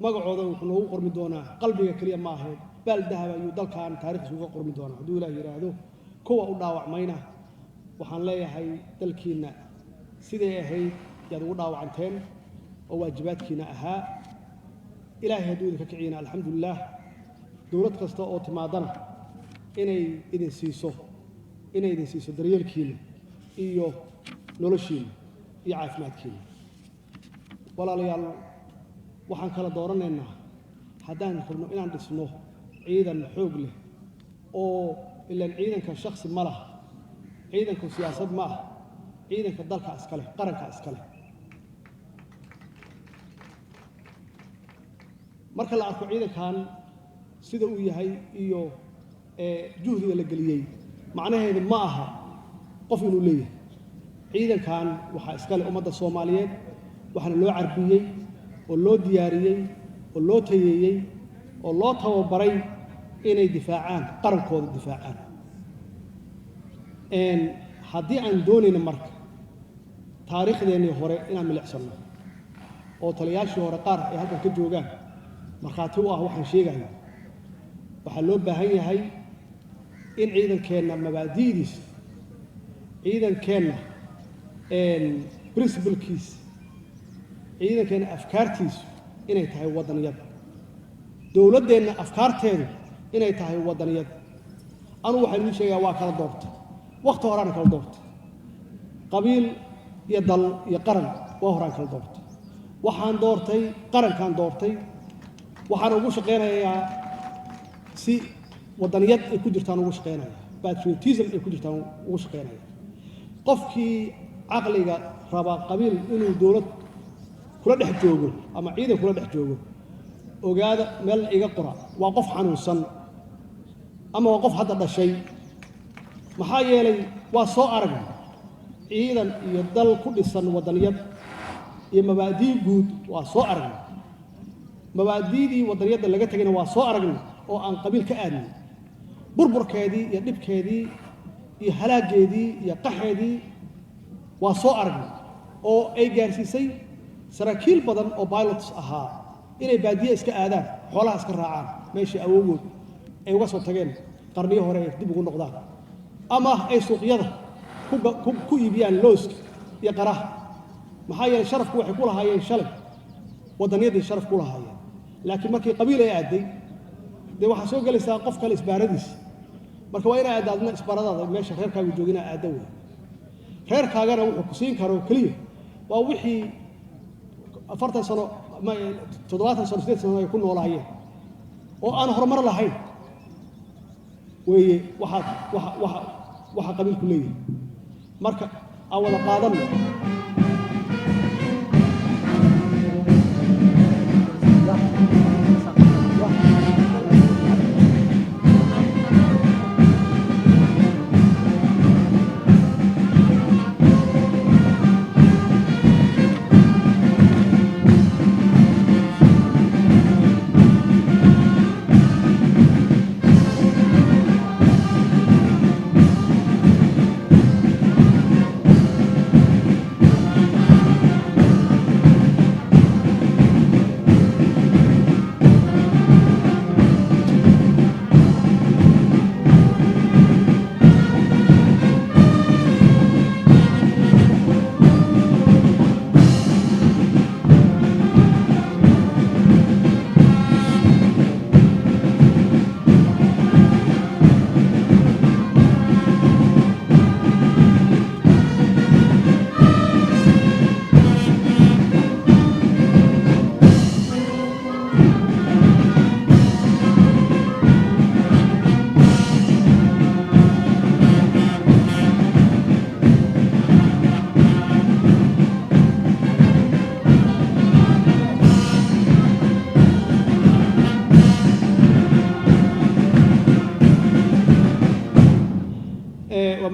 magacooda wuxuu noogu qormi doonaa qalbiga keliya ma ahayn baal dahab ayuu dalkan taariikhdiisa uga qormi doonaa hadduu ilaah yidhaahdo. kuwa u dhaawacmayna waxaan leeyahay dalkiinna siday ahayd yaad ugu dhaawacanteen oo waajibaadkiina ahaa. ilaahay hadduu idinka kiciyana alxamdulilaah. dowlad kasta oo timaadana inay idin siiso daryeelkiina iyo noloshiina iyo caafimaadkiina. walaalayaal waxaan kala dooranaynaa haddaan rabno inaan dhisno ciidan xoog leh oo ilaan ciidanka shakhsi ma laha, ciidanku siyaasad ma ah, ciidanka dalka iskale, qaranka iskale. marka la arko ciidankan sida uu yahay iyo juhdiga la geliyey macnaheedu ma aha qof inuu leeyahay. ciidankan waxaa iskale ummadda Soomaaliyeed, waxaana loo carbiyey oo loo diyaariyey oo loo tayeeyey oo loo tababaray inay difaacaan qarankooda difaacaan. haddii aan doonayno marka taariikhdeennii hore inaan milicsano oo taliyaashii hore qaar ay halkan ka joogaan markhaati u ah waxaan sheegayo, waxaa loo baahan yahay in ciidankeenna mabaadi'diisa, ciidankeenna principalkiisa, ciidankeenna afkaartiisu inay tahay waddaniyad, dowladdeenna afkaarteedu inay tahay waddaniyad. anugu waxaan idin sheegaa waa kala doortay, wakhti horeaan kala doortay, qabiil iyo dal iyo qaran waa horaan kala doortay. waxaan doortay qarankaan doortay, waxaan ugu shaqaynayaa si waddaniyad ay ku jirtaan ugu shaqaynaya, patriotism ay ku jirtaan ugu shaqaynaya. qofkii caqliga raba qabiil inuu dowlad kula dhex joogo ama ciidan kula dhex joogo, ogaada meel iga qora waa qof xanuunsan ama waa qof hadda dhashay. maxaa yeelay waa soo aragnay ciidan iyo dal ku dhisan waddaniyad iyo mabaadii guud waa soo aragnay. mabaadiidii waddaniyadda laga tegayna waa soo aragnay oo aan qabiil ka aadnay. burburkeedii iyo dhibkeedii iyo halaageedii iyo qaxeedii waa soo aragnay oo ay gaarsiisay saraakiil badan oo pilots ahaa inay baadiye iska aadaan, xoolaha iska raacaan meeshii awowgood ay uga soo tageen qarniyo hore ay dib ugu noqdaan, ama ay suuqyada ku iibiyaan looska iyo qaraha. maxaa yeelay sharafku waxay ku lahaayeen shalay waddaniyadday sharaf ku lahaayeen, laakiin markii qabiil ay aaday dee waxaa soo gelaysaa qof kale isbaaradiisa. marka waa inaa aadaadna isbaaradaada meesha reerkaagu joogina aadda wey. reerkaagana wuxuu ku siin karo keliya waa wixii 40 sano 70 sano 80 sano ay ku noolaayeen oo aan horumar lahayn weeye waxa qabiilku leeyahay. marka aan wada qaadanno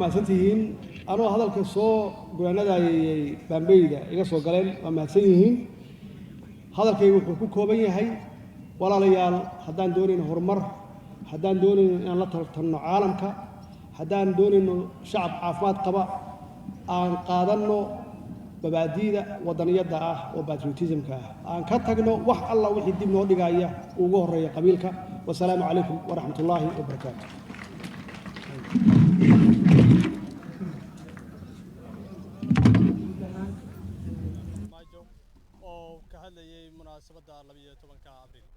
mahadsantihiin anoo hadalka soo go'aanadayay baambeyda iga soo galeen waa mahadsan yihiin hadalkaygu wuxuu ku kooban yahay walaalayaal haddaan doonayno horumar haddaan doonayno inaan la tartanno caalamka haddaan doonayno shacab caafimaad qaba aan qaadanno mabaadi'da wadaniyadda ah oo patriotismka ah aan ka tagno wax alla wixii dib noo dhigaya ugu horreeya qabiilka wasalaamu calaykum waraxmatullaahi wabarakaatu oo ka hadlayay munaasabadda 12 abriil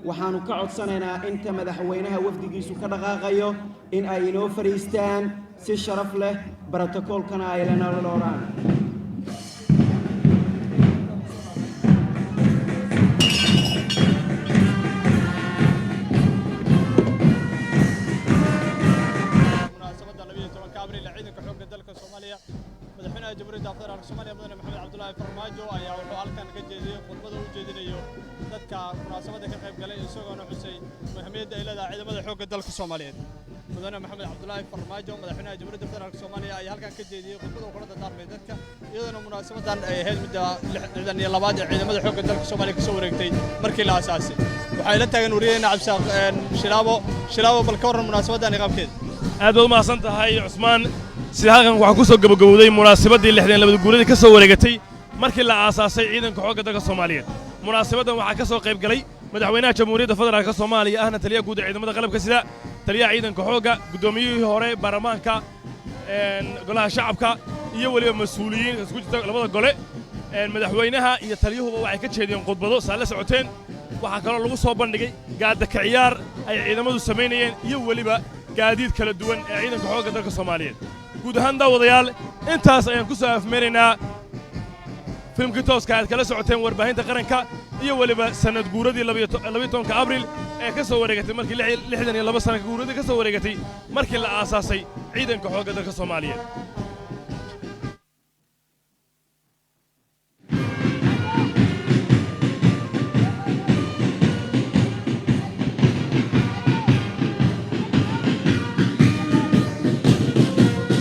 waxaanu ka codsanaynaa inta madaxweynaha wafdigiisu ka dhaqaaqayo in ay inoo fariistaan si sharaf leh brotokoolkana ay la nololaan munaasabadda 12 abriil ciidanka xoogga dalka Soomaaliya madaxweynaha jamhuuriyadda federaalka Soomaaliya mudane Maxamed Cabdullaahi Farmaajo ayaa wuxuu halkan ka jeediyay khudbada uu jeedinayo dadka munaasabadda ka qayb galay isagoona xusay muhiimadda ay leedahay ciidamada xoogga dalka Soomaaliyeed mudane Maxamed Cabdullaahi Farmaajo madaxweynaha jamhuuriyadda federaalka Soomaaliya ayaa halkan ka jeediyay khudbada uu kula dardaarmay dadka iyadoo munaasabadan ay ahayd midda 62 ee ciidamada xoogga dalka Soomaaliya ka soo wareegtay markii la aasaasay waxay la taagan wariyayna Cabsaaq Shilaabo bal ka waran munaasabadan qaabkeeda aad baad u mahadsan tahay Cusmaan sida halkan waxaa ku soo gabagabowday munaasabadii 62 guuladii ka soo wareegatay markii la aasaasay ciidanka xoogga dalka Soomaaliyeed munaasabadan waxaa ka soo qayb galay madaxweynaha jamhuuriyadda federaalka Soomaaliya ahna taliyaha guud ee ciidamada qalabka sida taliyaha ciidanka xoogga gudoomiyihii hore baarlamaanka golaha shacabka iyo waliba mas'uuliyiin isku jirta labada gole madaxweynaha iyo taliyuhuba waxay ka jeediyeen khudbado saala socoteen waxaa kaloo lagu soo bandhigay gaadda ka ciyaar ay ciidamadu samaynayeen iyo waliba gaadiid kala duwan ee ciidanka xoogga dalka Soomaaliyeed guud ahaan daawadayaal intaas ayaan ku soo afmeeraynaa filimkii tooska aad kala socoteen warbaahinta qaranka iyo waliba sanad guuradii 12 abriil ee ka soo wareegatay markii 62 sano guuradii ka soo wareegatay markii la aasaasay ciidanka xoogga dalka Soomaaliyeed